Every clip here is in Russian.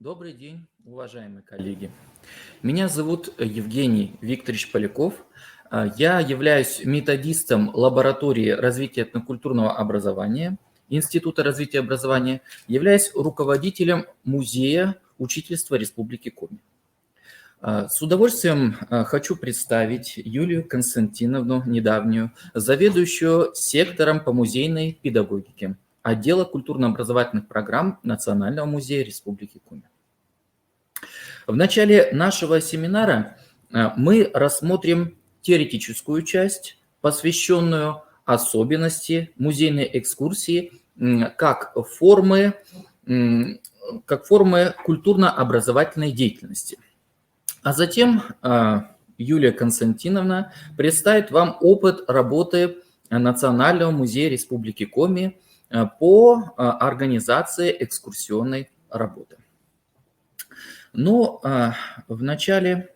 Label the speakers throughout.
Speaker 1: Добрый день, уважаемые коллеги. Меня зовут Евгений Викторович Поляков. Я являюсь методистом лаборатории развития этнокультурного образования Института развития образования, являюсь руководителем музея учительства Республики Коми. С удовольствием хочу представить Юлию Константиновну Недавнюю, заведующую сектором по музейной педагогике отдела культурно-образовательных программ Национального музея Республики Коми. В начале нашего семинара мы рассмотрим теоретическую часть, посвященную особенности музейной экскурсии как формы культурно-образовательной деятельности. А затем Юлия Константиновна представит вам опыт работы Национального музея Республики Коми по организации экскурсионной работы. Но вначале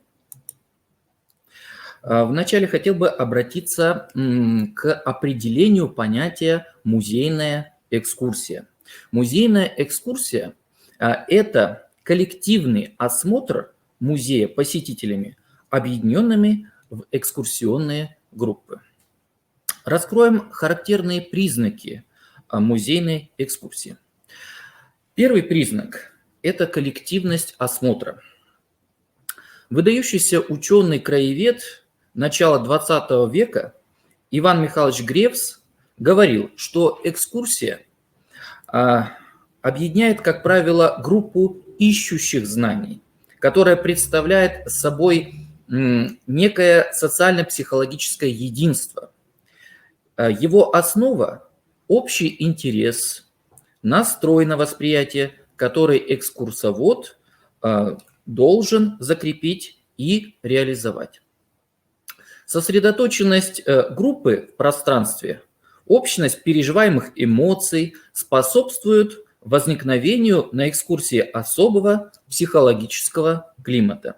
Speaker 1: хотел бы обратиться к определению понятия «музейная экскурсия». Музейная экскурсия – это коллективный осмотр музея посетителями, объединенными в экскурсионные группы. Раскроем характерные признаки музейной экскурсии. Первый признак – это коллективность осмотра. Выдающийся ученый-краевед начала XX века Иван Михайлович Гревс говорил, что экскурсия объединяет, как правило, группу ищущих знаний, которая представляет собой некое социально-психологическое единство. Его основа – общий интерес, настрой на восприятие, который экскурсовод должен закрепить и реализовать. Сосредоточенность группы в пространстве, общность переживаемых эмоций способствуют возникновению на экскурсии особого психологического климата,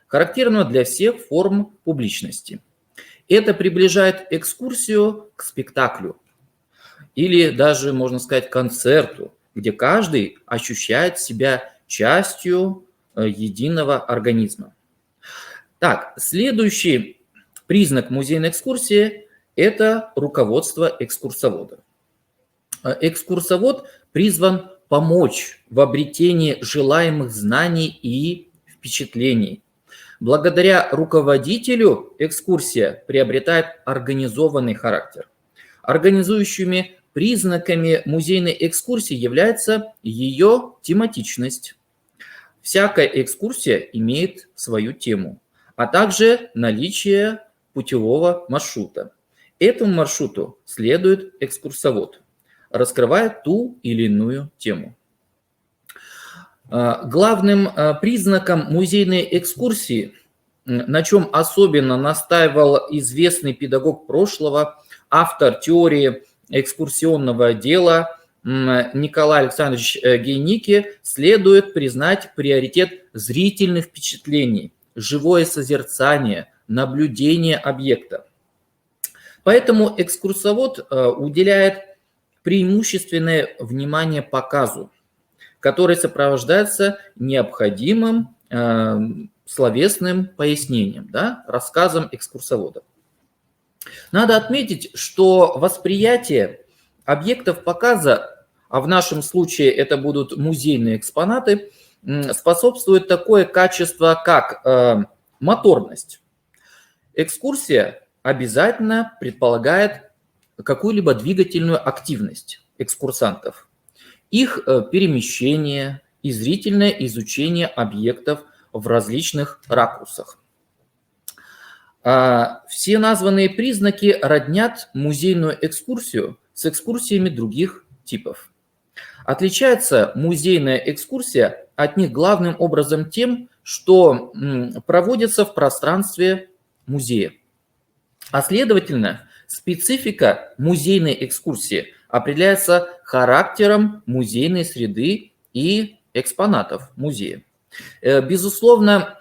Speaker 1: характерного для всех форм публичности. Это приближает экскурсию к спектаклю или даже, можно сказать, концерту, где каждый ощущает себя частью единого организма. Так, следующий признак музейной экскурсии – это руководство экскурсовода. Экскурсовод призван помочь в обретении желаемых знаний и впечатлений. Благодаря руководителю экскурсия приобретает организованный характер. Организующими признаками музейной экскурсии является ее тематичность. Всякая экскурсия имеет свою тему, а также наличие путевого маршрута. Этому маршруту следует экскурсовод, раскрывая ту или иную тему. Главным признаком музейной экскурсии, на чем особенно настаивал известный педагог прошлого, автор теории экскурсионного дела Николай Александрович Гейнике, следует признать приоритет зрительных впечатлений, живое созерцание, наблюдение объекта. Поэтому экскурсовод уделяет преимущественное внимание показу, который сопровождается необходимым словесным пояснением, рассказом экскурсовода. Надо отметить, что восприятие объектов показа, а в нашем случае это будут музейные экспонаты, способствует такое качество, как моторность. Экскурсия обязательно предполагает какую-либо двигательную активность экскурсантов, их перемещение и зрительное изучение объектов в различных ракурсах. Все названные признаки роднят музейную экскурсию с экскурсиями других типов. Отличается музейная экскурсия от них главным образом тем, что проводится в пространстве музея. А следовательно, специфика музейной экскурсии определяется характером музейной среды и экспонатов музея. Безусловно,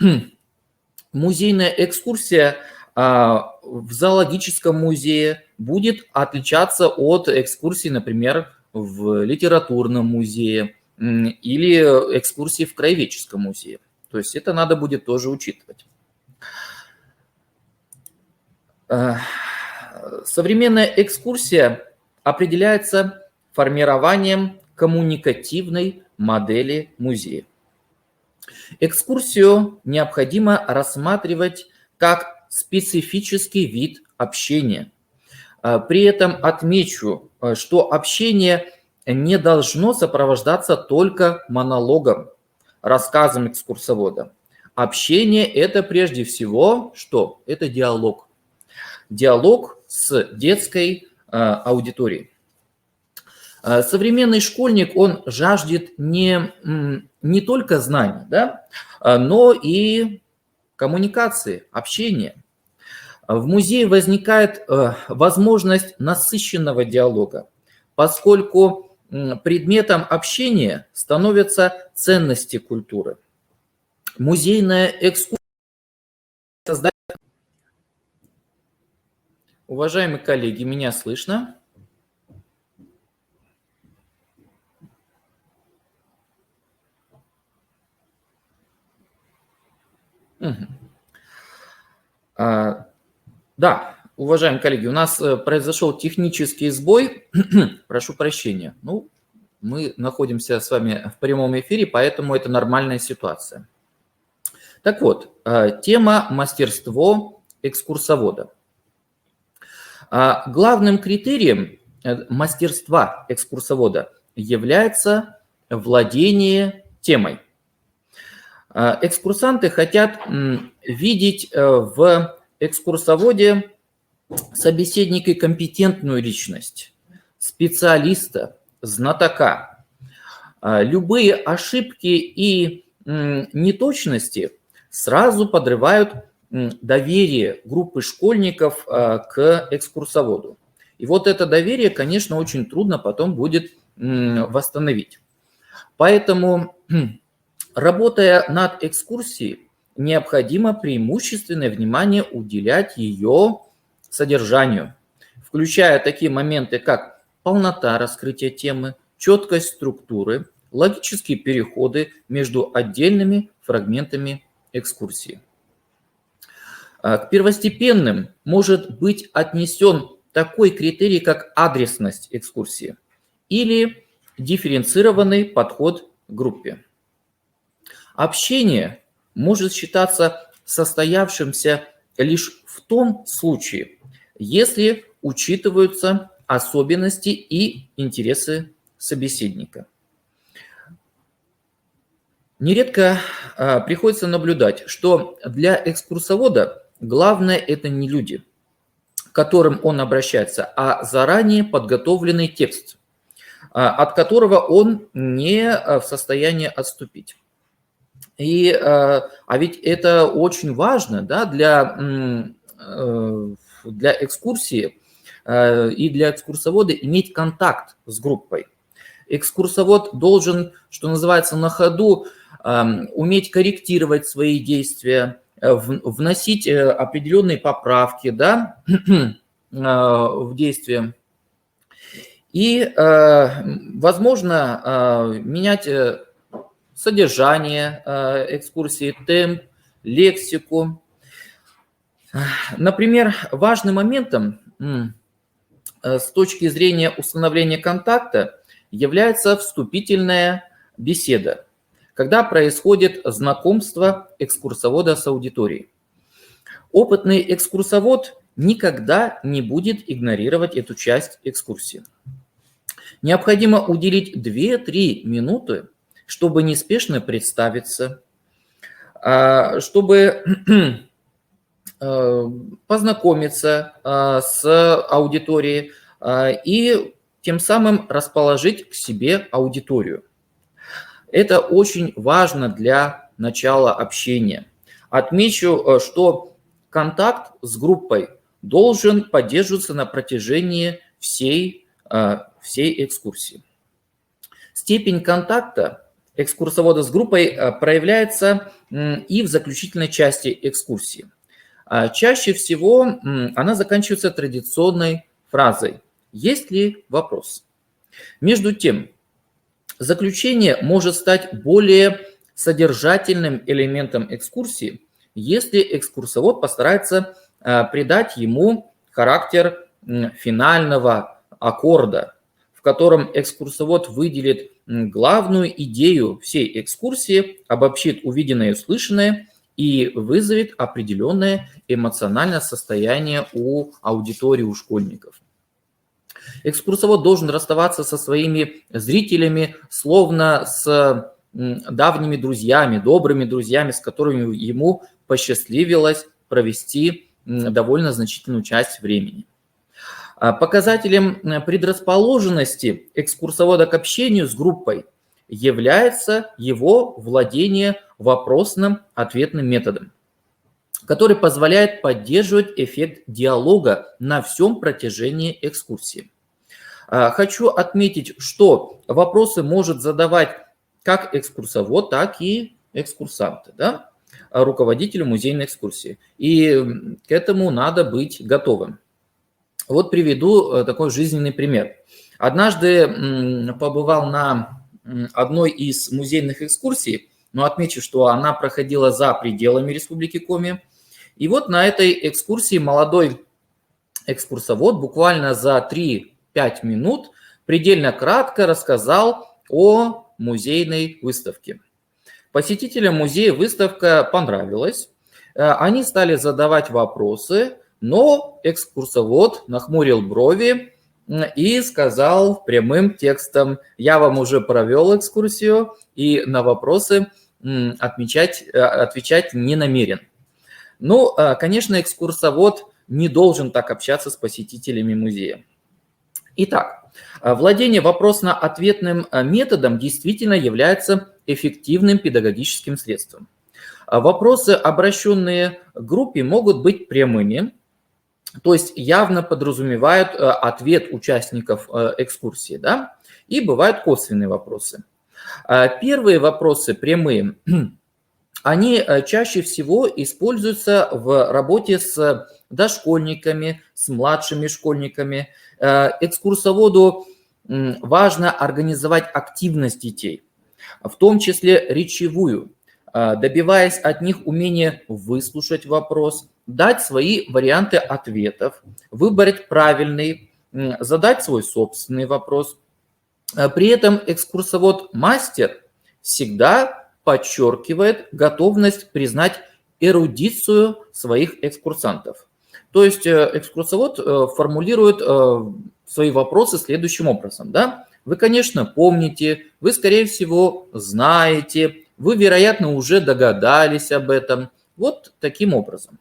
Speaker 1: музейная экскурсия в зоологическом музее будет отличаться от экскурсий, например, в литературном музее или экскурсии в краеведческом музее. То есть это надо будет тоже учитывать. Современная экскурсия определяется формированием коммуникативной модели музея. Экскурсию необходимо рассматривать как специфический вид общения. При этом отмечу, что общение не должно сопровождаться только монологом, рассказом экскурсовода. Общение – это прежде всего что? Это диалог. Диалог с детской аудиторией. Современный школьник, он жаждет не только знаний, да, но и коммуникации, общения. В музее возникает возможность насыщенного диалога, поскольку предметом общения становятся ценности культуры. Музейная экскурсия создает... Уважаемые коллеги, меня слышно? Да, уважаемые коллеги, у нас произошел технический сбой. Прошу прощения. Ну, мы находимся с вами в прямом эфире, поэтому это нормальная ситуация. Так вот, тема мастерство экскурсовода. Главным критерием мастерства экскурсовода является владение темой. Экскурсанты хотят видеть в экскурсоводе собеседника и компетентную личность, специалиста, знатока. Любые ошибки и неточности сразу подрывают доверие группы школьников к экскурсоводу. И вот это доверие, конечно, очень трудно потом будет восстановить. Поэтому, работая над экскурсией, необходимо преимущественное внимание уделять ее содержанию, включая такие моменты, как полнота раскрытия темы, четкость структуры, логические переходы между отдельными фрагментами экскурсии. К первостепенным может быть отнесен такой критерий, как адресность экскурсии или дифференцированный подход к группе. Общение может считаться состоявшимся лишь в том случае, если учитываются особенности и интересы собеседника. Нередко приходится наблюдать, что для экскурсовода главное – это не люди, к которым он обращается, а заранее подготовленный текст, от которого он не в состоянии отступить. А ведь это очень важно, да, для экскурсии и для экскурсовода иметь контакт с группой. Экскурсовод должен, что называется, на ходу уметь корректировать свои действия, вносить определенные поправки, да, в действие. И, возможно, менять содержание экскурсии, темп, лексику. Например, важным моментом с точки зрения установления контакта является вступительная беседа, когда происходит знакомство экскурсовода с аудиторией. Опытный экскурсовод никогда не будет игнорировать эту часть экскурсии. Необходимо уделить 2-3 минуты, чтобы неспешно представиться, чтобы познакомиться с аудиторией и тем самым расположить к себе аудиторию. Это очень важно для начала общения. Отмечу, что контакт с группой должен поддерживаться на протяжении всей экскурсии. Степень контакта экскурсовода с группой проявляется и в заключительной части экскурсии. Чаще всего она заканчивается традиционной фразой «Есть ли вопрос?». Между тем, Заключение может стать более содержательным элементом экскурсии, если экскурсовод постарается придать ему характер финального аккорда, в котором экскурсовод выделит главную идею всей экскурсии, обобщит увиденное и услышанное и вызовет определенное эмоциональное состояние у аудитории, у школьников. Экскурсовод должен расставаться со своими зрителями, словно с давними друзьями, добрыми друзьями, с которыми ему посчастливилось провести довольно значительную часть времени. Показателем предрасположенности экскурсовода к общению с группой является его владение вопросным ответным методом, который позволяет поддерживать эффект диалога на всем протяжении экскурсии. Хочу отметить, что вопросы может задавать как экскурсовод, так и экскурсанты, да, руководителю музейной экскурсии. И к этому надо быть готовым. Вот приведу такой жизненный пример. Однажды побывал на одной из музейных экскурсий, но отмечу, что она проходила за пределами Республики Коми. И вот на этой экскурсии молодой экскурсовод буквально за 3-5 минут предельно кратко рассказал о музейной выставке. Посетителям музея выставка понравилась. Они стали задавать вопросы, но экскурсовод нахмурил брови и сказал прямым текстом: «Я вам уже провел экскурсию и на вопросы отвечать не намерен». Ну, конечно, экскурсовод не должен так общаться с посетителями музея. Итак, владение вопросно-ответным методом действительно является эффективным педагогическим средством. Вопросы, обращенные к группе, могут быть прямыми, то есть явно подразумевают ответ участников экскурсии, да? И бывают косвенные вопросы. Первые вопросы прямые, они чаще всего используются в работе с дошкольниками, с младшими школьниками. Экскурсоводу важно организовать активность детей, в том числе речевую, добиваясь от них умения выслушать вопрос, дать свои варианты ответов, выбрать правильный, задать свой собственный вопрос. При этом экскурсовод-мастер всегда подчеркивает готовность признать эрудицию своих экскурсантов. То есть экскурсовод формулирует свои вопросы следующим образом. Да? Вы, конечно, помните, вы, скорее всего, знаете, вы, вероятно, уже догадались об этом. Вот таким образом.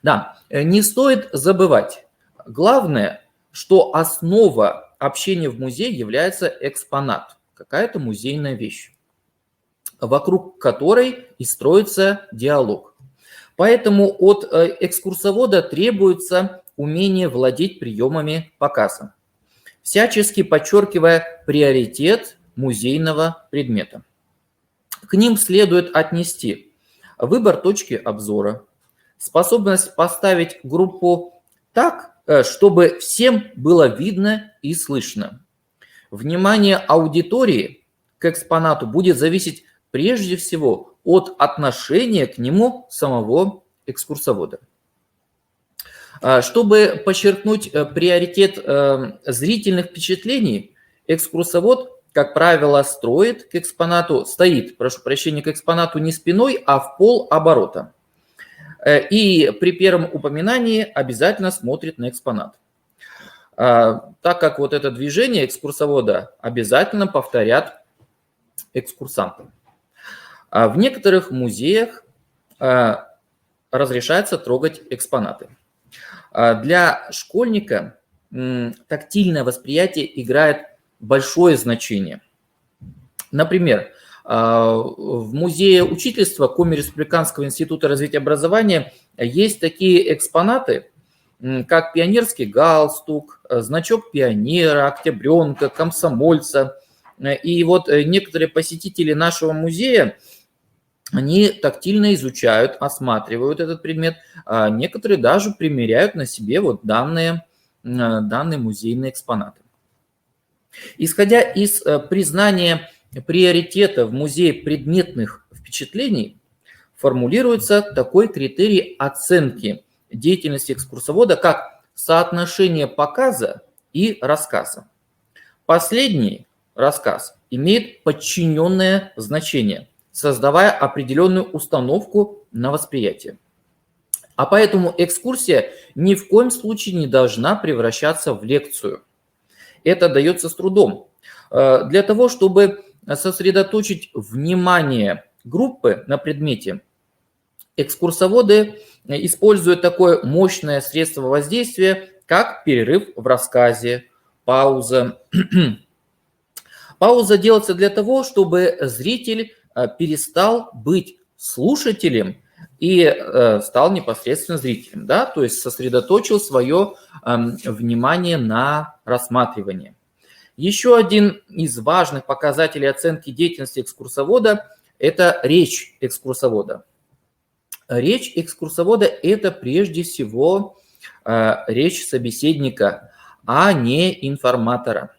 Speaker 1: Да, не стоит забывать. Главное, что основа общения в музее является экспонат, какая-то музейная вещь, вокруг которой и строится диалог. Поэтому от экскурсовода требуется умение владеть приемами показа, всячески подчеркивая приоритет музейного предмета. К ним следует отнести выбор точки обзора, способность поставить группу так, чтобы всем было видно и слышно. Внимание аудитории к экспонату будет зависеть прежде всего от отношения к нему самого экскурсовода. Чтобы подчеркнуть приоритет зрительных впечатлений, экскурсовод, как правило, стоит к экспонату не спиной, а в полоборота. И при первом упоминании обязательно смотрит на экспонат. Так как вот это движение экскурсовода обязательно повторят экскурсанты. В некоторых музеях разрешается трогать экспонаты. Для школьника тактильное восприятие играет большое значение. Например, в Музее учительства Коми Республиканского института развития образования есть такие экспонаты, как пионерский галстук, значок пионера, октябренка, комсомольца. И вот некоторые посетители нашего музея, они тактильно изучают, осматривают этот предмет, а некоторые даже примеряют на себе вот данные музейные экспонаты. Исходя из признания приоритета в музее предметных впечатлений, формулируется такой критерий оценки деятельности экскурсовода, как соотношение показа и рассказа. Последний рассказ имеет подчиненное значение, создавая определенную установку на восприятие. А поэтому экскурсия ни в коем случае не должна превращаться в лекцию. Это дается с трудом. Для того, чтобы сосредоточить внимание группы на предмете, экскурсоводы используют такое мощное средство воздействия, как перерыв в рассказе, пауза. Пауза делается для того, чтобы зритель перестал быть слушателем и стал непосредственно зрителем, да, то есть сосредоточил свое внимание на рассматривании. Еще один из важных показателей оценки деятельности экскурсовода – это речь экскурсовода. Речь экскурсовода – это прежде всего речь собеседника, а не информатора.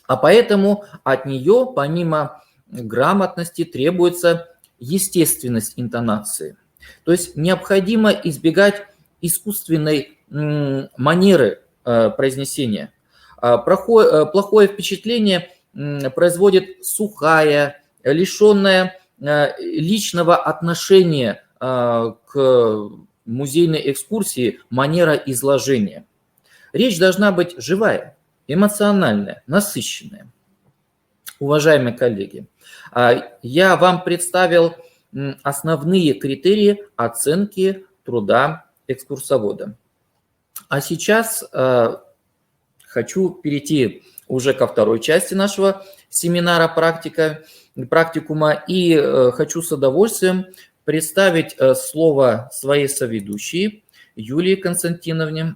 Speaker 1: А поэтому от нее, помимо грамотности, требуется естественность интонации. То есть необходимо избегать искусственной манеры произнесения. Плохое впечатление производит сухая, лишенная личного отношения к музейной экскурсии манера изложения. Речь должна быть живая, эмоциональная, насыщенная. Уважаемые коллеги, я вам представил основные критерии оценки труда экскурсовода. А сейчас хочу перейти уже ко второй части нашего семинара практикума и хочу с удовольствием представить слово своей соведущей Юлии Константиновне,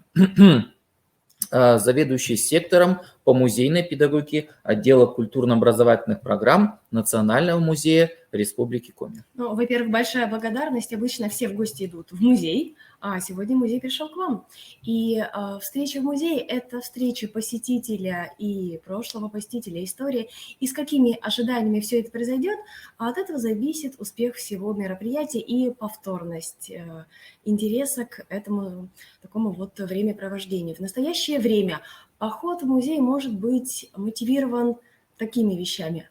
Speaker 1: заведующей сектором по музейной педагогике отдела культурно-образовательных программ Национального музея Республики Коми.
Speaker 2: Ну, во-первых, большая благодарность. Обычно все в гости идут в музей, а сегодня музей пришел к вам. И встреча в музее – это встреча посетителя и прошлого посетителя истории. И с какими ожиданиями все это произойдет, от этого зависит успех всего мероприятия и повторность интереса к этому такому вот времяпровождению. В настоящее время поход в музей может быть мотивирован такими вещами.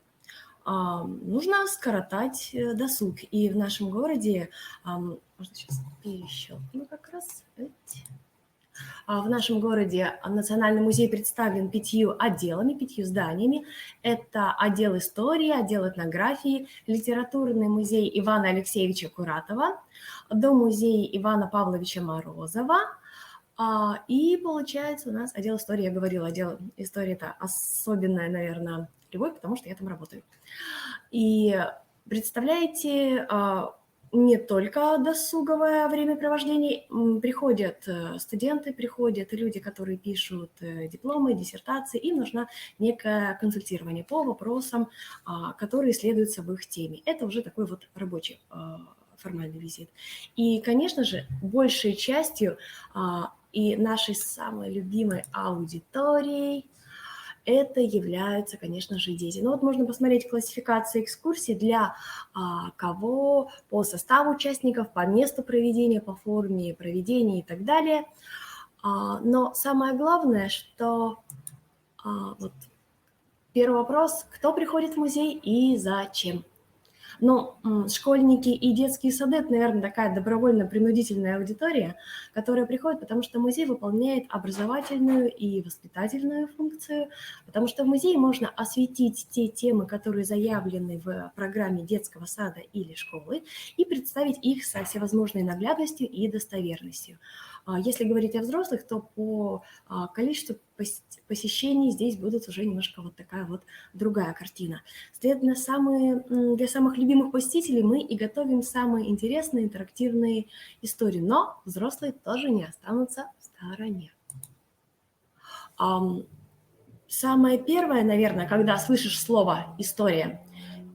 Speaker 2: Нужно скоротать досуг. И в нашем городе, можно сейчас перещелкну как раз. В нашем городе Национальный музей представлен 5 отделами, 5 зданиями. Это отдел истории, отдел этнографии, литературный музей Ивана Алексеевича Куратова, дом-музей Ивана Павловича Морозова. И получается у нас отдел истории, я говорила, отдел истории – это особенная, наверное, любовь, потому что я там работаю. И представляете, не только досуговое времяпровождение, приходят студенты, приходят люди, которые пишут дипломы, диссертации, им нужно некое консультирование по вопросам, которые исследуются в их теме. Это уже такой вот рабочий формальный визит. И, конечно же, большей частью и нашей самой любимой аудиторией это являются, конечно же, дети. Но вот можно посмотреть классификацию экскурсий для кого, по составу участников, по месту проведения, по форме проведения и так далее. Но самое главное, что вот первый вопрос, кто приходит в музей и зачем? Но школьники и детские сады – это, наверное, такая добровольно-принудительная аудитория, которая приходит, потому что музей выполняет образовательную и воспитательную функцию, потому что в музее можно осветить те темы, которые заявлены в программе детского сада или школы, и представить их со всевозможной наглядностью и достоверностью. Если говорить о взрослых, то по количеству посещений здесь будут уже немножко вот такая вот другая картина. Следовательно, для самых любимых посетителей мы и готовим самые интересные интерактивные истории, но взрослые тоже не останутся в стороне. Самое первое, наверное, когда слышишь слово «история»,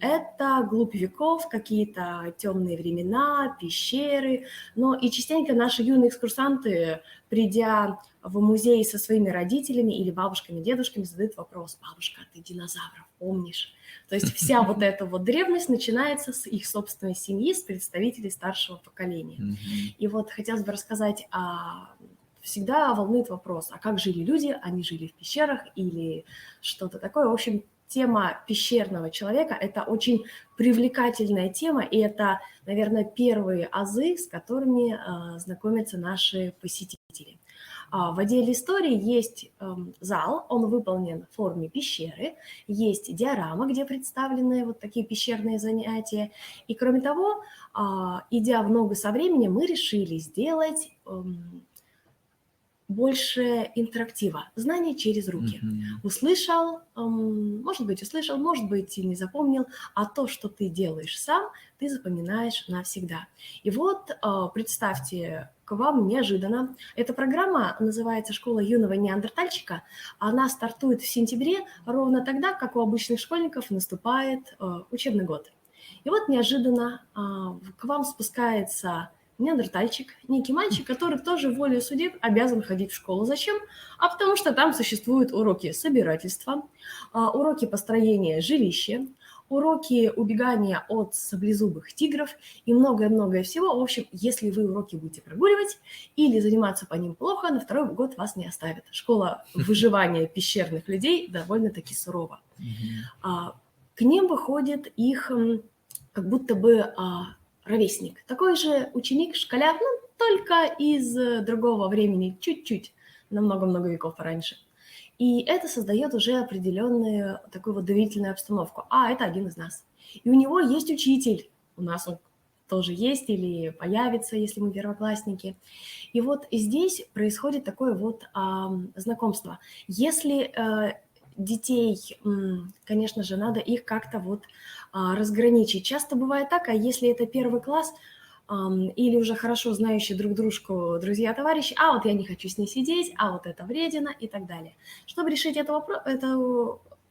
Speaker 2: Это глубь веков, какие-то темные времена, пещеры. Но и частенько наши юные экскурсанты, придя в музей со своими родителями или бабушками, дедушками, задают вопрос: бабушка, а ты динозавров помнишь? То есть вся вот эта вот древность начинается с их собственной семьи, с представителей старшего поколения. И вот хотелось бы рассказать всегда волнует вопрос, а как жили люди? Они жили в пещерах или что-то такое? В общем, тема пещерного человека – это очень привлекательная тема, и это, наверное, первые азы, с которыми знакомятся наши посетители. В отделе истории есть зал, он выполнен в форме пещеры, есть диорама, где представлены вот такие пещерные занятия. И кроме того, идя в ногу со временем, мы решили сделать больше интерактива, знания через руки. Услышал, может быть, и не запомнил, а то, что ты делаешь сам, ты запоминаешь навсегда. И вот представьте, к вам неожиданно. Эта программа называется «Школа юного неандертальщика». Она стартует в сентябре, ровно тогда, как у обычных школьников наступает учебный год. И вот неожиданно к вам спускается неандертальчик, некий мальчик, который тоже волею судеб обязан ходить в школу. Зачем? А потому что там существуют уроки собирательства, уроки построения жилища, уроки убегания от саблезубых тигров и многое-многое всего. В общем, если вы уроки будете прогуливать или заниматься по ним плохо, на второй год вас не оставят. Школа выживания пещерных людей довольно-таки сурова. К ним выходит их как будто бы ровесник, такой же ученик, школяр, ну, только из другого времени, чуть-чуть, на много-много веков пораньше. И это создает уже определенную такую вот доверительную обстановку. Это один из нас. И у него есть учитель. У нас он тоже есть или появится, если мы первоклассники. И вот здесь происходит такое вот знакомство. Если детей, конечно же, надо их как-то вот разграничить. Часто бывает так, а если это первый класс или уже хорошо знающие друг дружку друзья-товарищи, вот я не хочу с ней сидеть, вот это вредина и так далее. Чтобы решить этот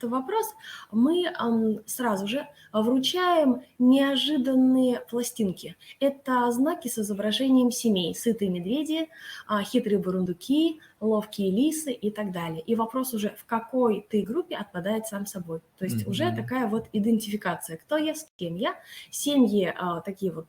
Speaker 2: вопрос, мы сразу же вручаем неожиданные пластинки. Это знаки с изображением семей: сытые медведи, хитрые бурундуки, ловкие лисы и так далее. И вопрос уже, в какой ты группе, отпадает сам собой. То есть уже такая вот идентификация, кто я, с кем я. Семьи такие вот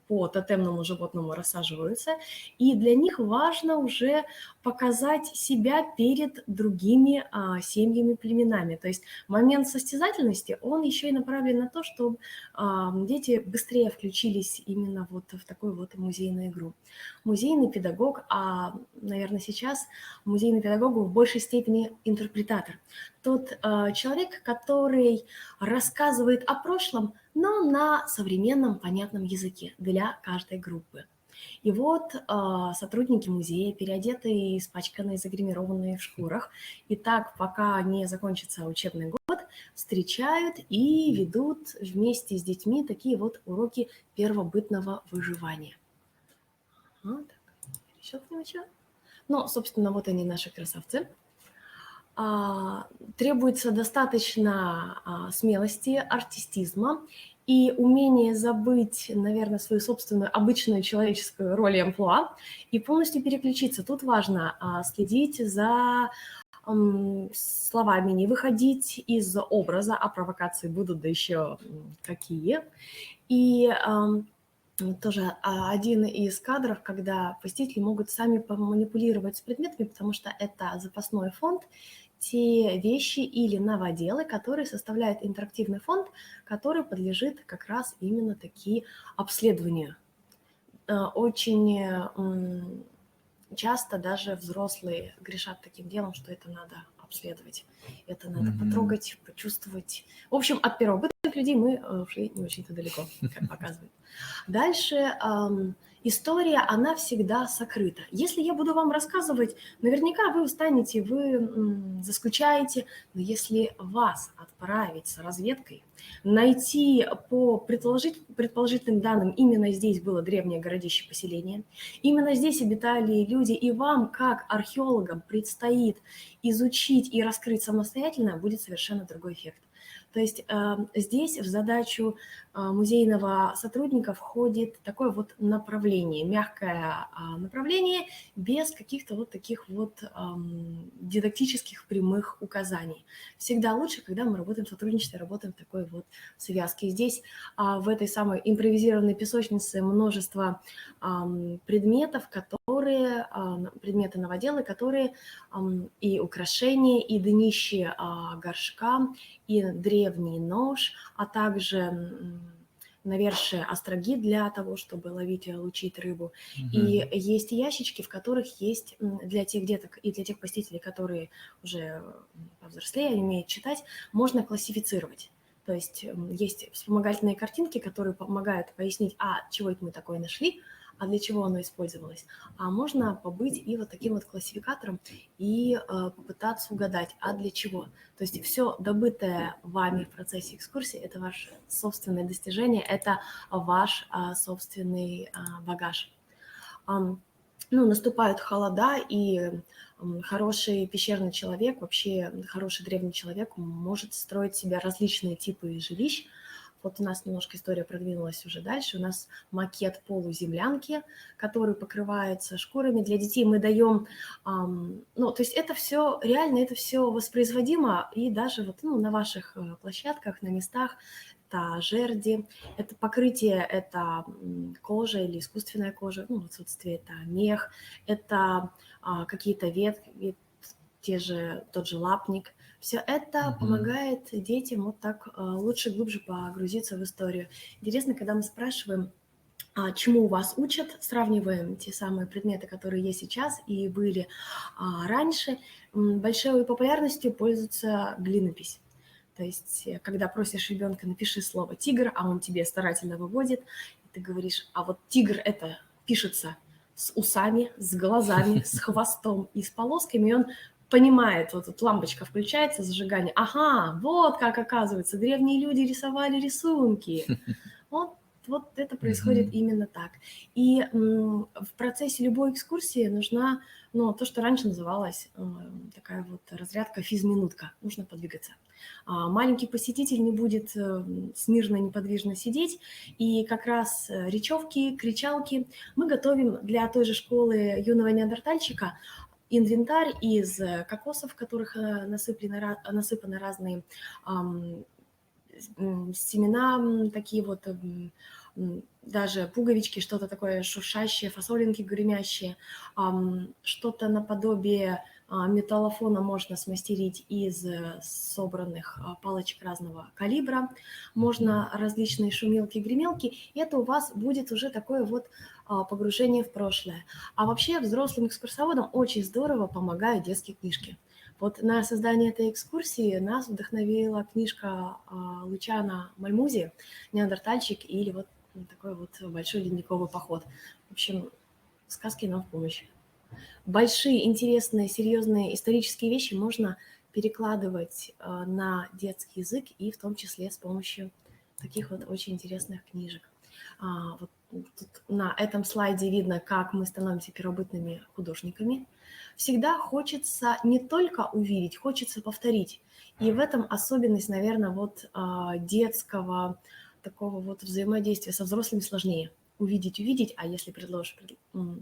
Speaker 2: по тотемному животному рассаживаются, и для них важно уже показать себя перед другими семьями, племенами. То есть момент состязательности, он еще и направлен на то, чтобы дети быстрее включились именно вот в такую вот музейную игру. Музейный педагог, наверное, сейчас музейный педагог в большей степени интерпретатор. Тот человек, который рассказывает о прошлом, но на современном понятном языке для каждой группы. И вот сотрудники музея, переодетые, испачканные, загримированные в шкурах, и так, пока не закончится учебный год, встречают и ведут вместе с детьми такие вот уроки первобытного выживания. Ну, собственно, вот они, наши красавцы. Требуется достаточно смелости, артистизма и умение забыть, наверное, свою собственную обычную человеческую роль и амплуа и полностью переключиться. Тут важно следить за словами, не выходить из образа, а провокации будут, да еще какие. И тоже один из кадров, когда посетители могут сами поманипулировать с предметами, потому что это запасной фонд, те вещи или новоделы, которые составляют интерактивный фонд, который подлежит как раз именно такие обследованию. Очень часто даже взрослые грешат таким делом, что это надо обследовать, это надо потрогать, почувствовать. В общем, от первобытных людей мы ушли не очень-то далеко, как показывает. Дальше история, она всегда сокрыта. Если я буду вам рассказывать, наверняка вы устанете, вы заскучаете, но если вас отправить с разведкой, найти по предположительным данным, именно здесь было древнее городище поселение, именно здесь обитали люди, и вам, как археологам, предстоит изучить и раскрыть самостоятельно, будет совершенно другой эффект. То есть здесь в задачу музейного сотрудника входит такое вот направление, мягкое направление, без каких-то вот таких вот дидактических прямых указаний. Всегда лучше, когда мы работаем в сотрудничестве, работаем в такой вот связке. Здесь в этой самой импровизированной песочнице множество предметов, которые, предметы новоделы, которые и украшения, и днище горшка, и древний нож, а также навершие остроги для того, чтобы ловить и лучить рыбу. И есть ящички, в которых есть для тех деток и для тех посетителей, которые уже повзрослее, они умеют читать, можно классифицировать. То есть есть вспомогательные картинки, которые помогают пояснить, чего это мы такое нашли, а для чего оно использовалось. А можно побыть и вот таким вот классификатором и попытаться угадать, для чего. То есть все добытое вами в процессе экскурсии – это ваше собственное достижение, это ваш собственный багаж. Наступают холода, и хороший пещерный человек, вообще хороший древний человек может строить себе различные типы жилищ. Вот у нас немножко история продвинулась уже дальше. У нас макет полуземлянки, который покрывается шкурами. Для детей мы даем... то есть это все реально, это все воспроизводимо. И даже вот на ваших площадках, на местах, это жерди, это покрытие, это кожа или искусственная кожа, в отсутствии это мех, это какие-то ветки, тот же лапник. Все это помогает детям вот так лучше, глубже погрузиться в историю. Интересно, когда мы спрашиваем, чему вас учат, сравниваем те самые предметы, которые есть сейчас и были раньше, большой популярностью пользуется глинопись. То есть, когда просишь ребенка, напиши слово «тигр», а он тебе старательно выводит, и ты говоришь, вот тигр это пишется с усами, с глазами, с хвостом и с полосками, и он понимает, вот тут лампочка включается, зажигание, вот как, оказывается, древние люди рисовали рисунки. Вот это происходит именно так. И в процессе любой экскурсии нужна, то, что раньше называлось такая вот разрядка физминутка. Нужно подвигаться. Маленький посетитель не будет смирно, неподвижно сидеть. И как раз речевки, кричалки мы готовим для той же школы юного неандертальщика. Инвентарь из кокосов, в которых насыпаны разные семена, такие вот даже пуговички, что-то такое шуршащее, фасолинки гремящие, что-то наподобие металлофона можно смастерить из собранных палочек разного калибра, можно различные шумелки, гремелки, и это у вас будет уже такое вот погружение в прошлое. А вообще взрослым экскурсоводам очень здорово помогают детские книжки. Вот на создание этой экскурсии нас вдохновила книжка Лучана Мальмузи «Неандертальщик» или вот такой вот большой ледниковый поход. В общем, сказки нам в помощь. Большие, интересные, серьезные исторические вещи можно перекладывать на детский язык и в том числе с помощью таких вот очень интересных книжек. Вот тут на этом слайде видно, как мы становимся первобытными художниками. Всегда хочется не только увидеть, хочется повторить. И в этом особенность, наверное, вот детского такого вот взаимодействия со взрослыми сложнее. Увидеть, а если предложишь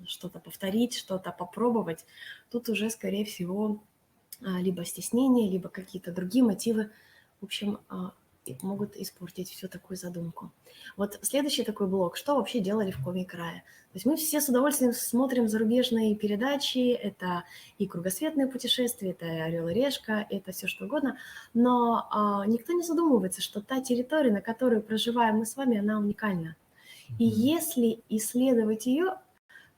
Speaker 2: что-то повторить, что-то попробовать, тут уже, скорее всего, либо стеснение, либо какие-то другие мотивы, в общем, могут испортить всю такую задумку. Вот следующий такой блок. Что вообще делали в Коми-крае? То есть мы все с удовольствием смотрим зарубежные передачи, это и кругосветные путешествия, это и «Орел и решка», это все что угодно, но никто не задумывается, что та территория, на которой проживаем мы с вами, она уникальна. И если исследовать ее,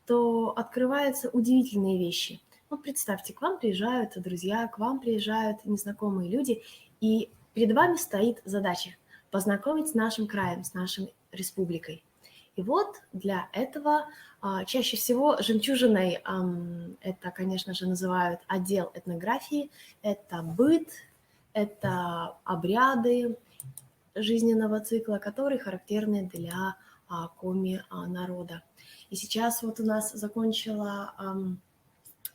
Speaker 2: то открываются удивительные вещи. Вот представьте, к вам приезжают друзья, к вам приезжают незнакомые люди, и перед вами стоит задача познакомить с нашим краем, с нашей республикой. И вот для этого чаще всего жемчужиной это, конечно же, называют отдел этнографии, это быт, это обряды жизненного цикла, которые характерны для коми народа. И сейчас вот у нас закончила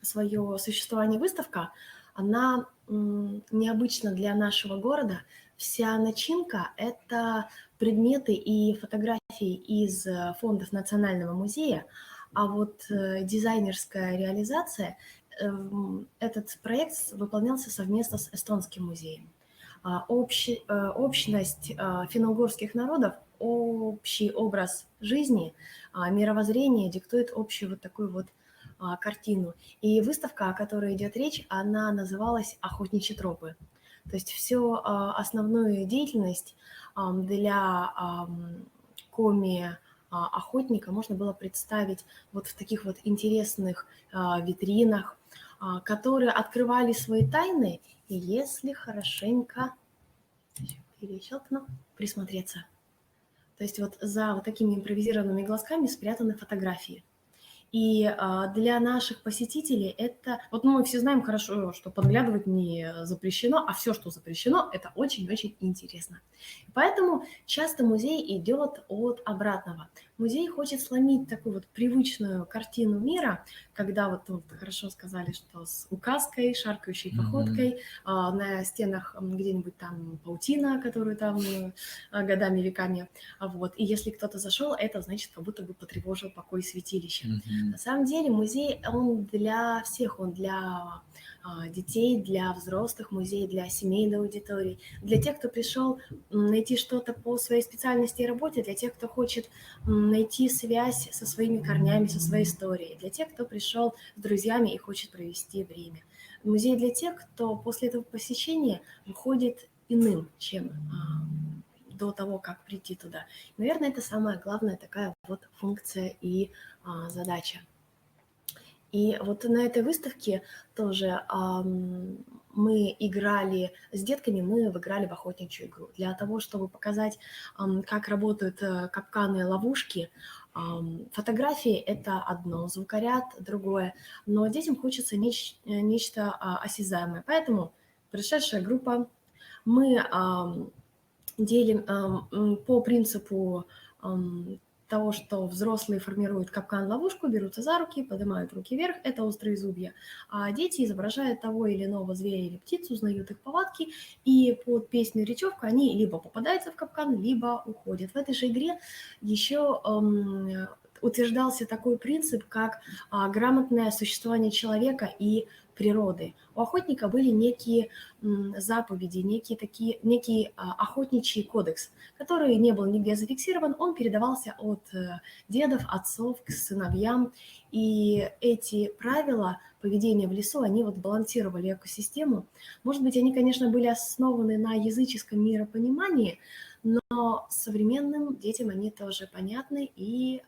Speaker 2: свое существование выставка. Она необычна для нашего города Вся начинка – это предметы и фотографии из фондов Национального музея, а вот дизайнерская реализация, этот проект выполнялся совместно с Эстонским музеем. Общность финно-угорских народов, общий образ жизни, мировоззрение диктует общую вот такую вот картину. И выставка, о которой идет речь, она называлась «Охотничьи тропы». То есть всю основную деятельность для охотника можно было представить вот в таких вот интересных витринах, которые открывали свои тайны, и если хорошенько перещелкну, присмотреться. То есть вот за вот такими импровизированными глазками спрятаны фотографии. И для наших посетителей это... Вот мы все знаем хорошо, что подглядывать не запрещено, а все, что запрещено, это очень-очень интересно. Поэтому часто музей идет от обратного. Музей хочет сломить такую вот привычную картину мира, когда вот хорошо сказали, что с указкой, шаркающей походкой, на стенах где-нибудь там паутина, которую там годами, веками. Вот. И если кто-то зашел, это значит, как будто бы потревожил покой святилища. На самом деле музей, он для всех, он для детей, для взрослых, музей для семейной аудитории, для тех, кто пришел найти что-то по своей специальности и работе, для тех, кто хочет найти связь со своими корнями, со своей историей, для тех, кто пришел с друзьями и хочет провести время. Музей для тех, кто после этого посещения выходит иным, чем до того, как прийти туда. Наверное, это самая главная такая вот функция и задача. И вот на этой выставке тоже мы играли с детками, мы выиграли в охотничью игру. Для того, чтобы показать, как работают капканы и ловушки, фотографии – это одно, звукоряд – другое, но детям хочется нечто осязаемое. Поэтому пришедшая группа, мы делим по принципу того, что взрослые формируют капкан-ловушку, берутся за руки, поднимают руки вверх, это острые зубья, а дети изображают того или иного зверя или птицу, узнают их повадки, и под песню речевку они либо попадаются в капкан, либо уходят. В этой же игре еще утверждался такой принцип, как грамотное существование человека и природы. У охотника были некие заповеди, некий охотничий кодекс, который не был нигде зафиксирован, он передавался от дедов, отцов к сыновьям, и эти правила поведения в лесу, они вот балансировали экосистему. Может быть, они, конечно, были основаны на языческом миропонимании, но современным детям они тоже понятны, и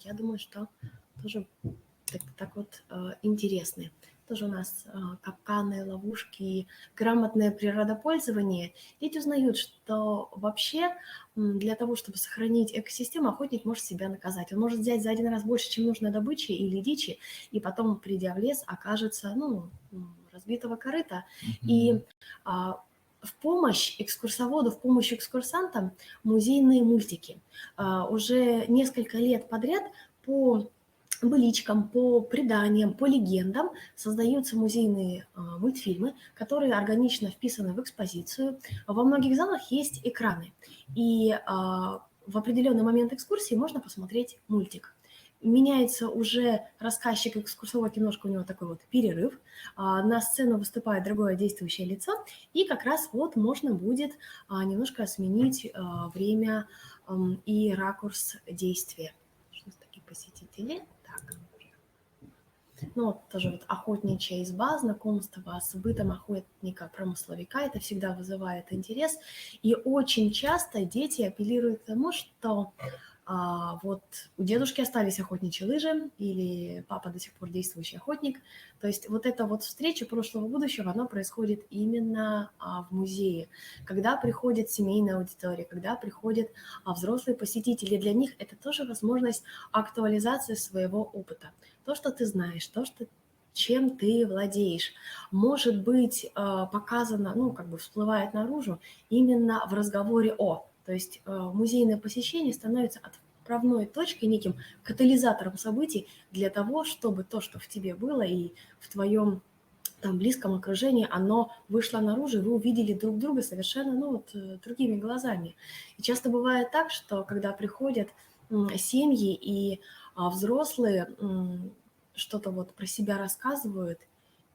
Speaker 2: я думаю, что тоже так вот интересны. Тоже у нас капканы, ловушки, грамотное природопользование. Дети узнают, что вообще для того, чтобы сохранить экосистему, охотник может себя наказать. Он может взять за один раз больше, чем нужно добычи или дичи, и потом, придя в лес, окажется разбитого корыта. И в помощь экскурсоводу, в помощь экскурсантам музейные мультики. Уже несколько лет подряд по быличкам, по преданиям, по легендам создаются музейные мультфильмы, которые органично вписаны в экспозицию. Во многих залах есть экраны, и в определенный момент экскурсии можно посмотреть мультик. Меняется уже рассказчик, экскурсовод, немножко у него такой вот перерыв, на сцену выступает другое действующее лицо, и как раз вот можно будет немножко сменить время и ракурс действия. Что у нас такие посетители? Так. Тоже вот охотничья изба, знакомство с бытом охотника-промысловика, это всегда вызывает интерес. И очень часто дети апеллируют к тому, что вот у дедушки остались охотничьи лыжи, или папа до сих пор действующий охотник. То есть вот эта вот встреча прошлого и будущего, она происходит именно в музее. Когда приходит семейная аудитория, когда приходят взрослые посетители, для них это тоже возможность актуализации своего опыта. То, что ты знаешь, чем ты владеешь, может быть показано, всплывает наружу именно в разговоре о. То есть музейное посещение становится отправной точкой, неким катализатором событий для того, чтобы то, что в тебе было и в твоем там близком окружении, оно вышло наружу, и вы увидели друг друга совершенно, другими глазами. И часто бывает так, что когда приходят семьи и взрослые что-то вот про себя рассказывают,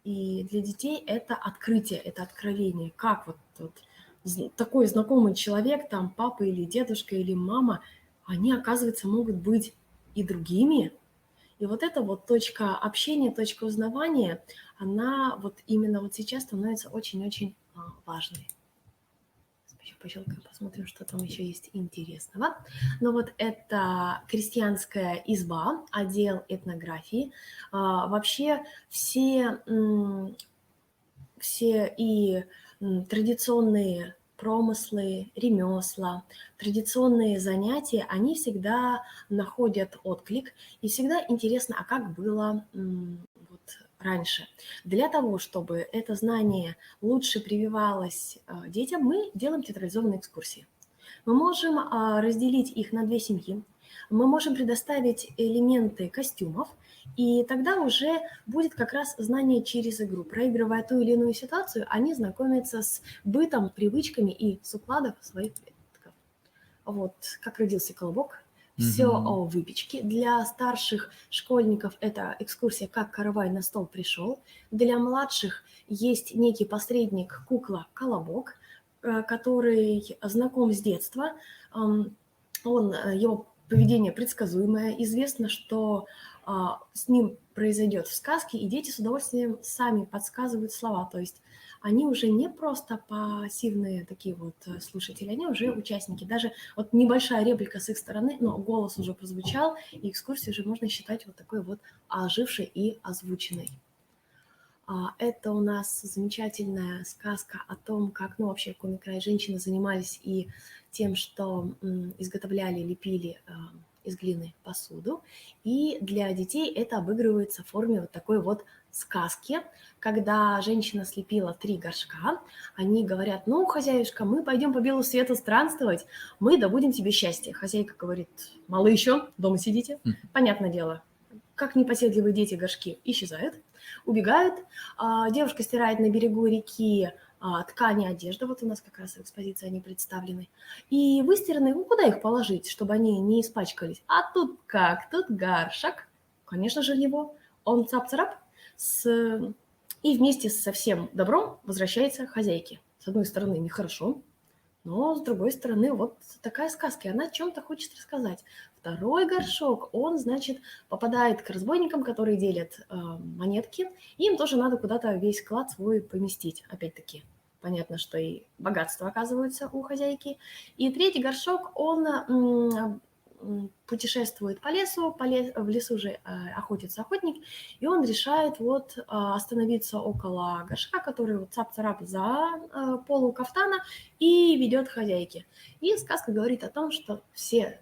Speaker 2: и для детей это открытие, это откровение. Как такой знакомый человек, там папа или дедушка или мама, они, оказывается, могут быть и другими. И вот эта вот точка общения, точка узнавания, она вот именно вот сейчас становится очень-очень важной. Еще пощелкаем, посмотрим, что там еще есть интересного. Но вот это крестьянская изба, отдел этнографии. Вообще все и традиционные промыслы, ремесла, традиционные занятия, они всегда находят отклик, и всегда интересно, а как было вот раньше. Для того, чтобы это знание лучше прививалось детям, мы делаем театрализованные экскурсии. Мы можем разделить их на две семьи, мы можем предоставить элементы костюмов, и тогда уже будет как раз знание через игру. Проигрывая ту или иную ситуацию, они знакомятся с бытом, привычками и с укладом своих предков. Вот как родился колобок. Все о выпечке. Для старших школьников это экскурсия «Как каравай на стол пришел». Для младших есть некий посредник кукла-колобок, который знаком с детства. Его поведение предсказуемое. Известно, что с ним произойдет в сказке, и дети с удовольствием сами подсказывают слова. То есть они уже не просто пассивные такие вот слушатели, они уже участники. Даже вот небольшая реплика с их стороны, но голос уже прозвучал, и экскурсию уже можно считать вот такой вот ожившей и озвученной. Это у нас замечательная сказка о том, как, вообще комик-край женщины занимались и тем, что изготовляли, лепили из глины посуду. И для детей это обыгрывается в форме вот такой вот сказки, когда женщина слепила 3 горшка, они говорят: хозяюшка, мы пойдем по белу свету странствовать, мы добудем тебе счастье. Хозяйка говорит: малы еще, дома сидите. Понятное дело, как непоседливые дети горшки исчезают, убегают. Девушка стирает на берегу реки ткани, одежда. Вот у нас как раз в экспозиции они представлены. И выстиранные, куда их положить, чтобы они не испачкались? А тут как? Тут горшок, конечно же, в него. Он цап-царап, и вместе со всем добром возвращается хозяйке. С одной стороны, нехорошо, но с другой стороны, вот такая сказка, и она о чем-то хочет рассказать. Второй горшок, он, значит, попадает к разбойникам, которые делят монетки, и им тоже надо куда-то весь клад свой поместить. Опять-таки, понятно, что и богатство оказывается у хозяйки. И третий горшок, он путешествует по лесу, в лесу же охотится охотник, и он решает остановиться около горшка, который цап-царап за полу кафтана, и ведет к хозяйке. И сказка говорит о том, что все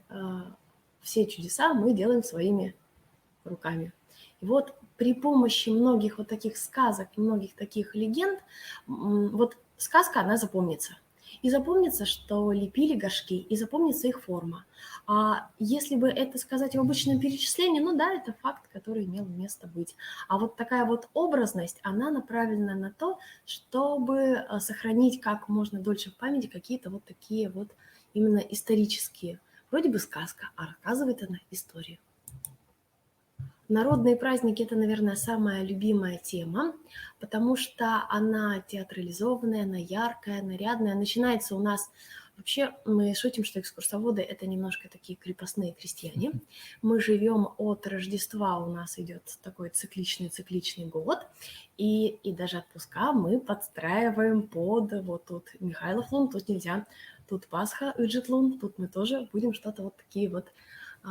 Speaker 2: чудеса мы делаем своими руками. И вот при помощи многих вот таких сказок, многих таких легенд, вот сказка, она запомнится. И запомнится, что лепили горшки, и запомнится их форма. А если бы это сказать в обычном перечислении, это факт, который имел место быть. А вот такая вот образность, она направлена на то, чтобы сохранить как можно дольше в памяти какие-то вот такие вот именно исторические. Вроде бы сказка, а рассказывает она историю. Народные праздники – это, наверное, самая любимая тема, потому что она театрализованная, она яркая, нарядная. Начинается у нас… Вообще, мы шутим, что экскурсоводы – это немножко такие крепостные крестьяне. Мы живем от Рождества, у нас идет такой цикличный год, и даже отпуска мы подстраиваем под вот тут Михайлов лун, тут нельзя, тут Пасха, Уджет лун, тут мы тоже будем что-то вот такие вот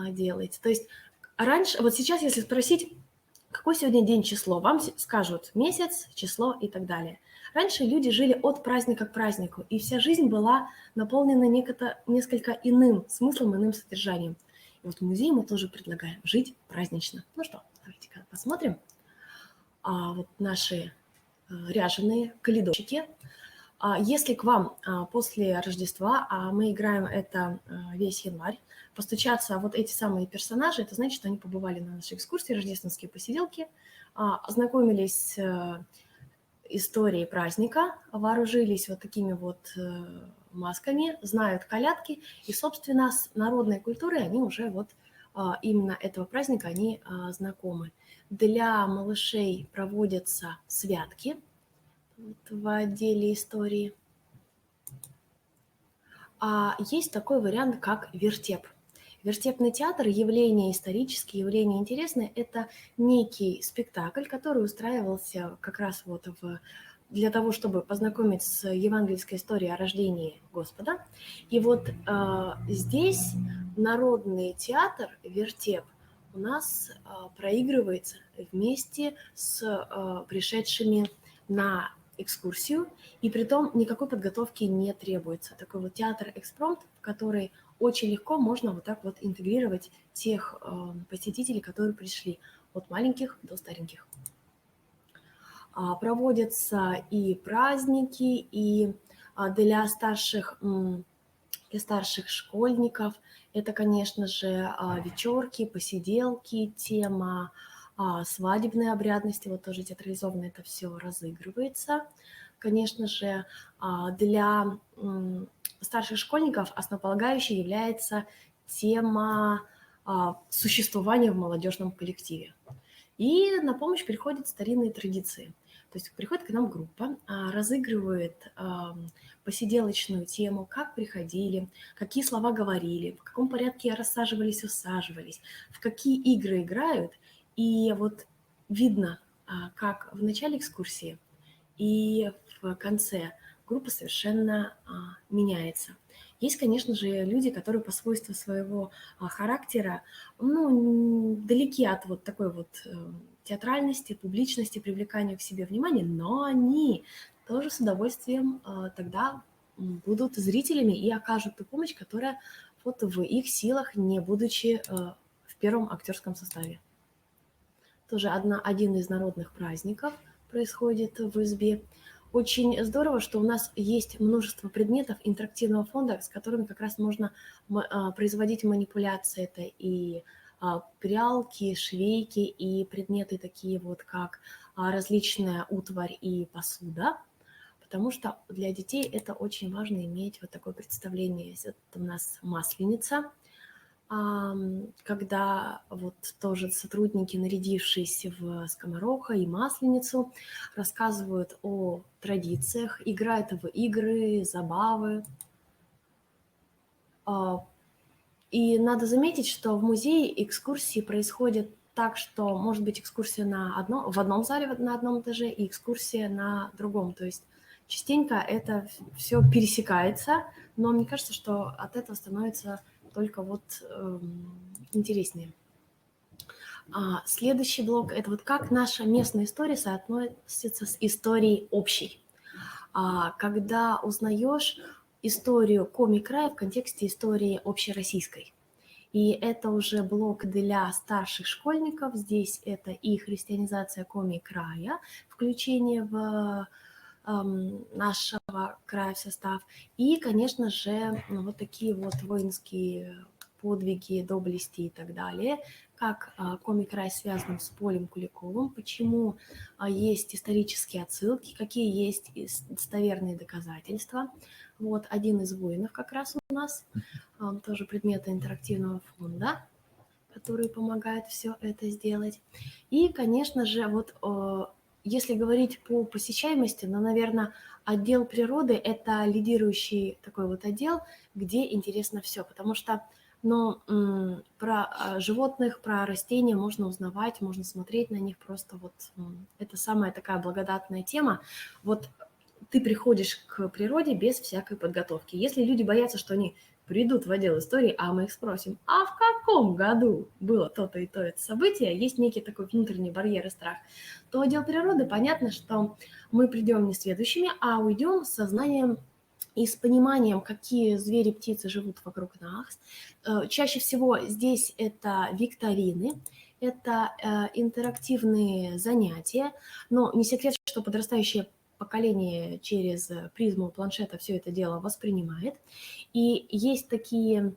Speaker 2: делать. То есть раньше, вот сейчас, если спросить, какой сегодня день, число, вам скажут месяц, число и так далее. Раньше люди жили от праздника к празднику, и вся жизнь была наполнена несколько иным смыслом, иным содержанием. И вот в музее мы тоже предлагаем жить празднично. Ну что, давайте-ка посмотрим. Вот наши ряженые калейдончики. Если к вам после Рождества, а мы играем это весь январь, постучатся вот эти самые персонажи, это значит, что они побывали на нашей экскурсии, рождественские посиделки, ознакомились истории праздника, вооружились вот такими вот масками, знают колядки, и, собственно, с народной культурой они уже вот именно этого праздника они знакомы. Для малышей проводятся святки вот в отделе истории. А есть такой вариант, как вертеп. Вертепный театр – явление историческое, явление интересное. Это некий спектакль, который устраивался как раз вот для того, чтобы познакомить с евангельской историей о рождении Господа. И вот здесь народный театр, вертеп, у нас проигрывается вместе с пришедшими на экскурсию, и притом никакой подготовки не требуется. Такой вот театр-экспромт, в который очень легко можно вот так вот интегрировать тех посетителей, которые пришли, от маленьких до стареньких. Проводятся и праздники, и для старших школьников это, конечно же, вечерки, посиделки, тема свадебной обрядности, вот тоже театрализованно это все разыгрывается. Конечно же, для старших школьников основополагающей является тема существования в молодежном коллективе. И на помощь приходят старинные традиции. То есть приходит к нам группа, разыгрывает посиделочную тему, как приходили, какие слова говорили, в каком порядке рассаживались, усаживались, в какие игры играют. И вот видно, как в начале экскурсии и в конце группа совершенно меняется. Есть, конечно же, люди, которые по свойству своего характера, далеки от вот такой вот театральности, публичности, привлекания к себе внимания, но они тоже с удовольствием тогда будут зрителями и окажут ту помощь, которая вот в их силах, не будучи в первом актерском составе. Тоже один из народных праздников происходит в избе. Очень здорово, что у нас есть множество предметов интерактивного фонда, с которыми как раз можно производить манипуляции. Это и прялки, швейки, и предметы такие вот, как различная утварь и посуда, потому что для детей это очень важно иметь вот такое представление. Это у нас Масленица, когда вот тоже сотрудники, нарядившись в скомороха и масленицу, рассказывают о традициях, играют в игры, забавы. И надо заметить, что в музее экскурсии происходят так, что может быть экскурсия в одном зале, на одном этаже, и экскурсия на другом. То есть частенько это все пересекается, но мне кажется, что от этого становится только вот интереснее. Следующий блок – это вот как наша местная история соотносится с историей общей. Когда узнаешь историю Коми-края в контексте истории общероссийской. И это уже блок для старших школьников. Здесь это и христианизация Коми-края, включение в нашего края в состав. И, конечно же, вот такие вот воинские подвиги, доблести и так далее, как Коми-край связан с Полем Куликовым, почему есть исторические отсылки, какие есть достоверные доказательства. Вот один из воинов как раз у нас, тоже предметы интерактивного фонда, которые помогают все это сделать. И, конечно же, вот если говорить по посещаемости, наверное, отдел природы – это лидирующий такой вот отдел, где интересно все, потому что про животных, про растения можно узнавать, можно смотреть на них, просто вот это самая такая благодатная тема. Вот ты приходишь к природе без всякой подготовки. Если люди боятся, что они придут в отдел истории, а мы их спросим, а в каком году было то-то и то это событие, есть некий такой внутренний барьер и страх, то отдел природы, понятно, что мы придем не следующими, а уйдем с сознанием и с пониманием, какие звери, птицы живут вокруг нас. Чаще всего здесь это викторины, это интерактивные занятия, но не секрет, что подрастающее поколение через призму планшета все это дело воспринимает. И есть такие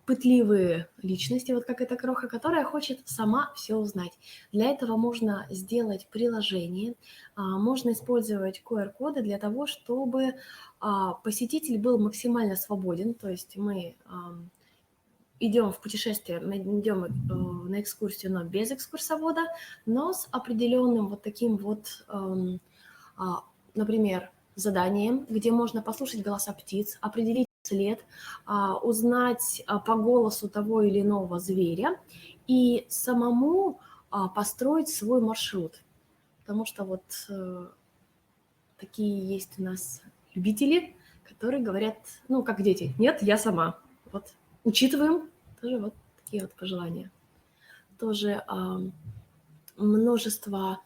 Speaker 2: пытливые личности, вот как эта кроха, которая хочет сама все узнать. Для этого можно сделать приложение, можно использовать QR-коды для того, чтобы посетитель был максимально свободен, то есть мы идем в путешествие, мы идем на экскурсию, но без экскурсовода, но с определенным вот таким вот, например, заданием, где можно послушать голоса птиц, определить след, узнать по голосу того или иного зверя и самому построить свой маршрут. Потому что вот такие есть у нас любители, которые говорят, ну, как дети, нет, я сама. Вот учитываем тоже вот такие вот пожелания. Тоже множество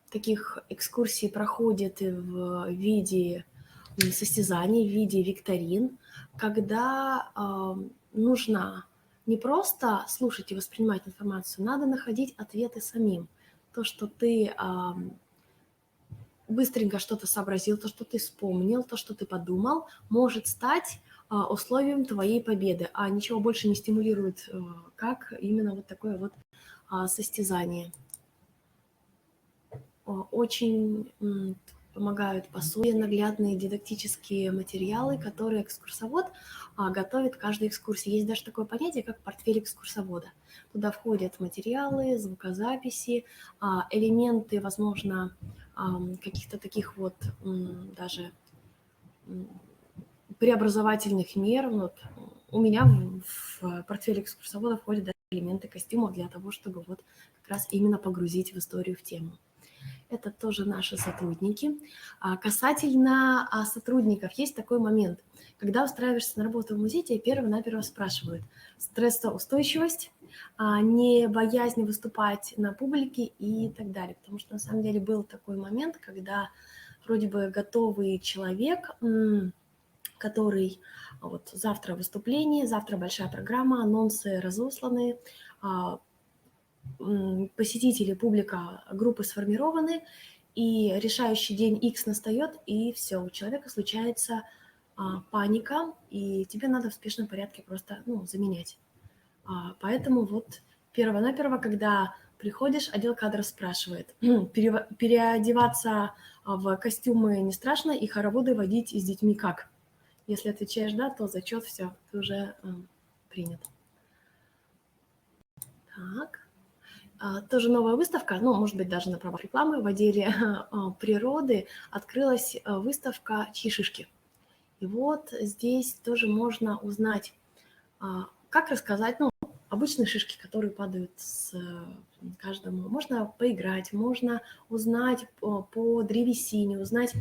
Speaker 2: таких экскурсий проходит в виде состязаний, в виде викторин, когда нужно не просто слушать и воспринимать информацию, надо находить ответы самим. То, что ты быстренько что-то сообразил, то, что ты вспомнил, то, что ты подумал, может стать условием твоей победы, а ничего больше не стимулирует, как именно вот такое вот состязание. Очень помогают пособия, наглядные дидактические материалы, которые экскурсовод готовит к каждой экскурсии. Есть даже такое понятие, как портфель экскурсовода. Туда входят материалы, звукозаписи, элементы, возможно, каких-то таких вот даже преобразовательных мер. Вот у меня в портфель экскурсовода входят даже элементы костюмов для того, чтобы вот как раз именно погрузить в историю, в тему. Это тоже наши сотрудники. Касательно сотрудников, есть такой момент. Когда устраиваешься на работу в музей, тебя перво-наперво спрашивают стрессоустойчивость, не боязнь выступать на публике и так далее. Потому что на самом деле был такой момент, когда вроде бы готовый человек, который вот завтра выступление, завтра большая программа, анонсы разосланы, посетители, публика, группы сформированы, и решающий день X настает, и все, у человека случается паника, и тебе надо в спешном порядке просто заменять. Поэтому вот перво-наперво, когда приходишь, отдел кадров спрашивает, переодеваться в костюмы не страшно, и хороводы водить с детьми как? Если отвечаешь «да», то зачет, все, ты уже принят. Так. Тоже новая выставка, может быть, даже на правах рекламы, в отделе природы открылась выставка «Чьи шишки?». И вот здесь тоже можно узнать, как рассказать, обычные шишки, которые падают с каждому. Можно поиграть, можно узнать по древесине, узнать,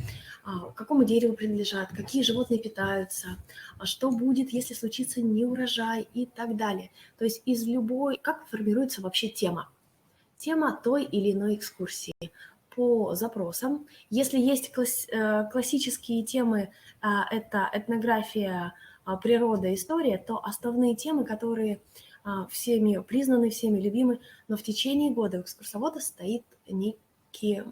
Speaker 2: какому дереву принадлежат, какие животные питаются, что будет, если случится неурожай и так далее. То есть как формируется вообще тема той или иной экскурсии по запросам. Если есть классические темы, это этнография, природа, история, то основные темы, которые всеми признаны, всеми любимы, но в течение года у экскурсовода стоит некие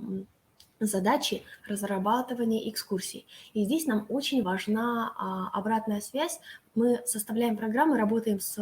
Speaker 2: задачи разрабатывания экскурсий. И здесь нам очень важна обратная связь. Мы составляем программы, работаем с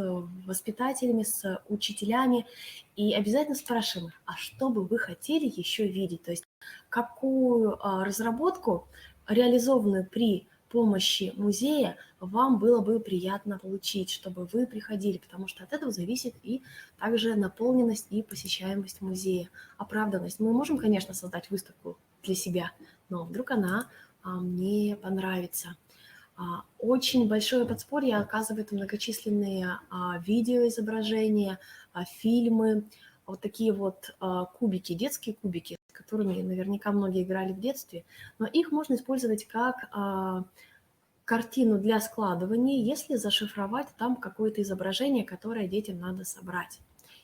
Speaker 2: воспитателями, с учителями и обязательно спрашиваем их, а что бы вы хотели еще видеть? То есть какую разработку, реализованную при помощи музея, вам было бы приятно получить, чтобы вы приходили, потому что от этого зависит и также наполненность и посещаемость музея, оправданность. Мы можем, конечно, создать выставку для себя, но вдруг она мне понравится. Очень большое подспорье оказывают многочисленные видеоизображения, фильмы, вот такие вот кубики, детские кубики, с которыми наверняка многие играли в детстве, но их можно использовать как картину для складывания, если зашифровать там какое-то изображение, которое детям надо собрать.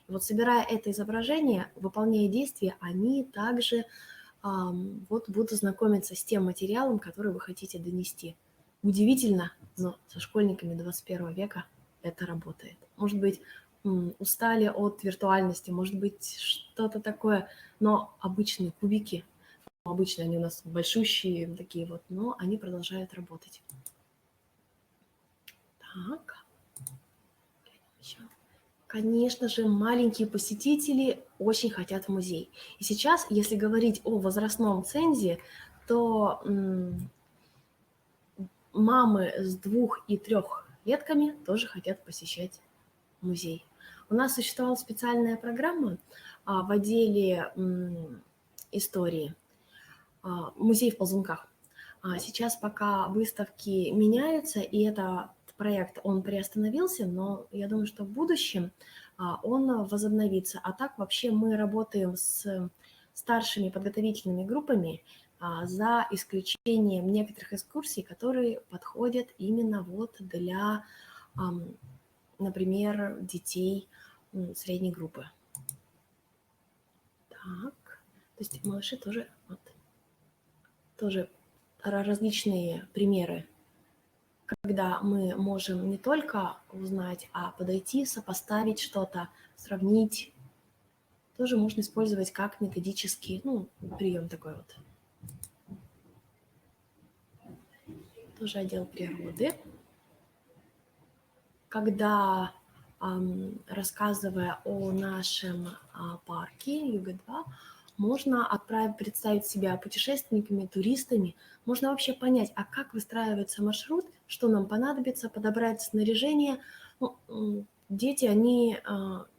Speaker 2: И вот собирая это изображение, выполняя действия, они также будут знакомиться с тем материалом, который вы хотите донести. Удивительно, но со школьниками 21 века это работает. Может быть, устали от виртуальности, может быть, что-то такое, но обычные кубики, обычно они у нас большущие такие вот, но они продолжают работать. Так. Ща. Конечно же, маленькие посетители очень хотят в музей. И сейчас, если говорить о возрастном цензе, то мамы с 2 и 3 летками тоже хотят посещать музей. У нас существовала специальная программа в отделе истории, музей в Ползунках. Сейчас пока выставки меняются, и этот проект, он приостановился, но я думаю, что в будущем он возобновится. А так вообще мы работаем с старшими подготовительными группами, за исключением некоторых экскурсий, которые подходят именно вот для, например, детей средней группы. Так, то есть малыши тоже, вот, тоже различные примеры, когда мы можем не только узнать, а подойти, сопоставить что-то, сравнить. Тоже можно использовать как методический, прием такой вот. Тоже отдел природы. Когда, рассказывая о нашем парке Юга-2, можно представить себя путешественниками, туристами, можно вообще понять, а как выстраивается маршрут, что нам понадобится, подобрать снаряжение. Дети, они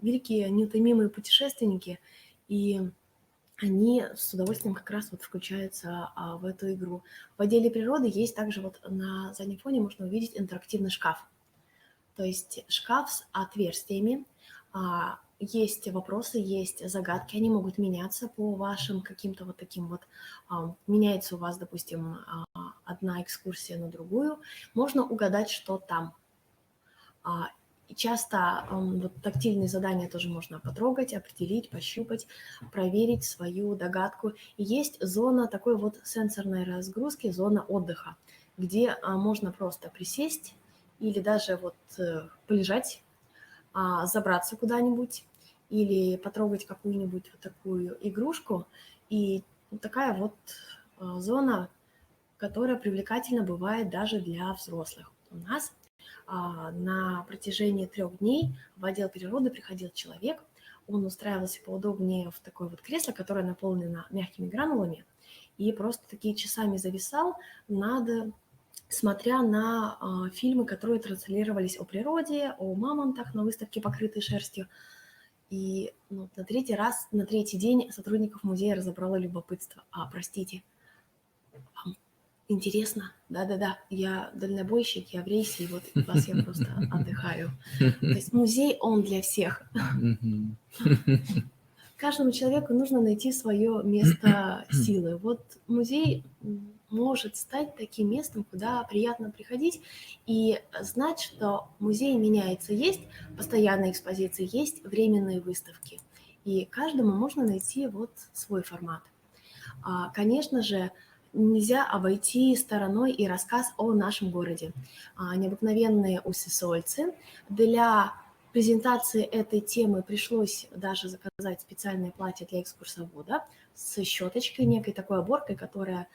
Speaker 2: великие неутомимые путешественники, и они с удовольствием как раз вот включаются в эту игру. В отделе природы есть также вот на заднем фоне можно увидеть интерактивный шкаф. То есть шкаф с отверстиями, есть вопросы, есть загадки, они могут меняться по вашим каким-то вот таким вот, меняется у вас, допустим, одна экскурсия на другую, можно угадать, что там. Часто вот тактильные задания тоже можно потрогать, определить, пощупать, проверить свою догадку. И есть зона такой вот сенсорной разгрузки, зона отдыха, где можно просто присесть или даже вот полежать, забраться куда-нибудь или потрогать какую-нибудь вот такую игрушку. И такая вот зона, которая привлекательна бывает даже для взрослых. У нас на протяжении 3 дней в отдел природы приходил человек, он устраивался поудобнее в такое вот кресло, которое наполнено мягкими гранулами, и просто такие часами зависал смотря на фильмы, которые транслировались о природе, о мамонтах на выставке, покрытой шерстью. И на 3-й день сотрудников музея разобрало любопытство. Простите, интересно? Да-да-да, я дальнобойщик, я в рейсе, и вот вас я просто отдыхаю. То есть музей, он для всех. Каждому человеку нужно найти свое место силы. Вот музей может стать таким местом, куда приятно приходить и знать, что музей меняется. Есть постоянные экспозиции, есть временные выставки. И каждому можно найти вот свой формат. Конечно же, нельзя обойти стороной и рассказ о нашем городе. Необыкновенные усесольцы. Для презентации этой темы пришлось даже заказать специальное платье для экскурсовода с щеточкой, некой такой оборкой, которая,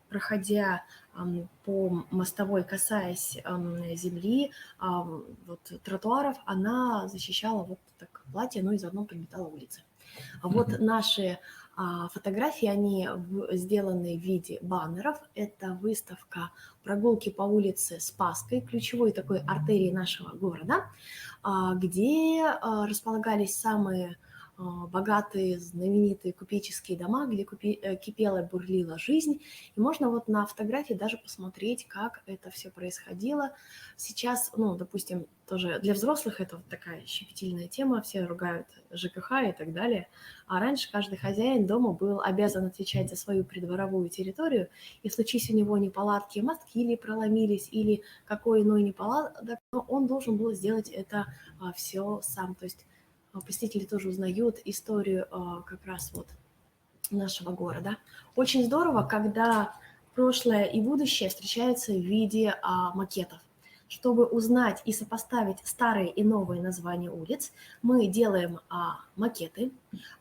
Speaker 2: проходя по мостовой, касаясь земли, вот, тротуаров, она защищала вот так платье, но и заодно подметала улицы. Вот наши фотографии, они сделаны в виде баннеров. Это выставка «Прогулки по улице Спасской», ключевой такой артерии нашего города, где располагались самые богатые, знаменитые купеческие дома, где кипела, бурлила жизнь. И можно вот на фотографии даже посмотреть, как это все происходило. Сейчас, допустим, тоже для взрослых это вот такая щепетильная тема, все ругают ЖКХ и так далее. А раньше каждый хозяин дома был обязан отвечать за свою придворовую территорию, и случись у него неполадки, мостки или проломились, или какой иной неполадок, он должен был сделать это все сам. То есть посетители тоже узнают историю как раз вот нашего города. Очень здорово, когда прошлое и будущее встречаются в виде макетов. Чтобы узнать и сопоставить старые и новые названия улиц, мы делаем макеты,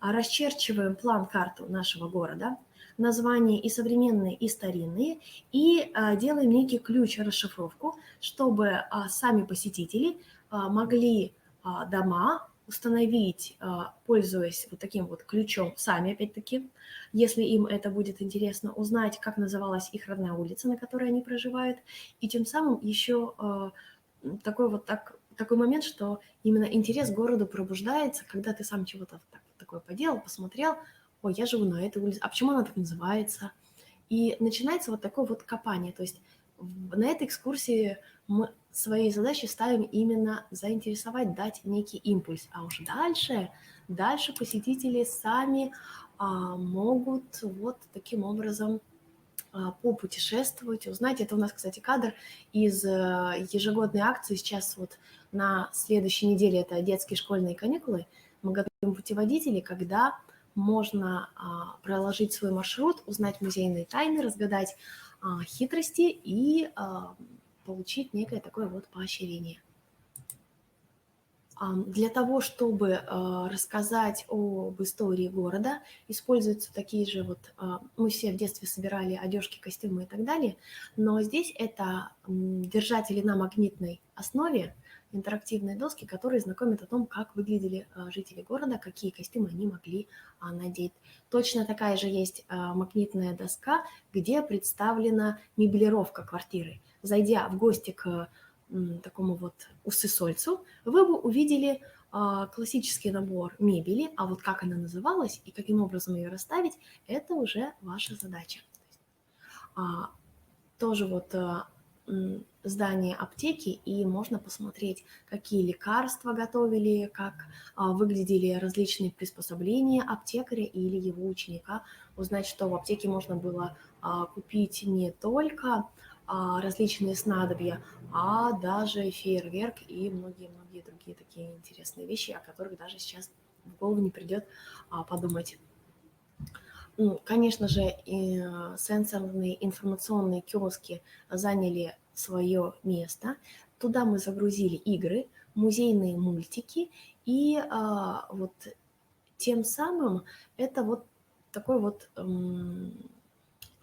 Speaker 2: расчерчиваем план-карту нашего города, названия и современные, и старинные, и делаем некий ключ-расшифровку, чтобы сами посетители могли дома установить, пользуясь вот таким вот ключом сами, опять-таки, если им это будет интересно, узнать, как называлась их родная улица, на которой они проживают, и тем самым еще такой момент, что именно интерес к городу пробуждается, когда ты сам чего-то такое поделал, посмотрел, ой, я живу на этой улице, а почему она так называется? И начинается вот такое вот копание, то есть на этой экскурсии мы своей задачей ставим именно заинтересовать, дать некий импульс, а уж дальше посетители сами могут вот таким образом попутешествовать, узнать. Это у нас, кстати, кадр из ежегодной акции. Сейчас вот на следующей неделе это детские школьные каникулы. Мы готовим путеводители, когда можно проложить свой маршрут, узнать музейные тайны, разгадать хитрости и получить некое такое вот поощрение. Для того, чтобы рассказать об истории города, используются такие же вот, мы все в детстве собирали одежки, костюмы и так далее, но здесь это держатели на магнитной основе, интерактивные доски, которые знакомят о том, как выглядели жители города, какие костюмы они могли надеть. Точно такая же есть магнитная доска, где представлена меблировка квартиры. Зайдя в гости к такому вот усысольцу, вы бы увидели классический набор мебели, а вот как она называлась и каким образом ее расставить, это уже ваша задача. Тоже вот здание аптеки, и можно посмотреть, какие лекарства готовили, как выглядели различные приспособления аптекаря или его ученика, узнать, что в аптеке можно было купить не только различные снадобья, а даже фейерверк и многие-многие другие такие интересные вещи, о которых даже сейчас в голову не придет подумать. Конечно же, сенсорные информационные киоски заняли свое место. Туда мы загрузили игры, музейные мультики, и вот тем самым это вот такой вот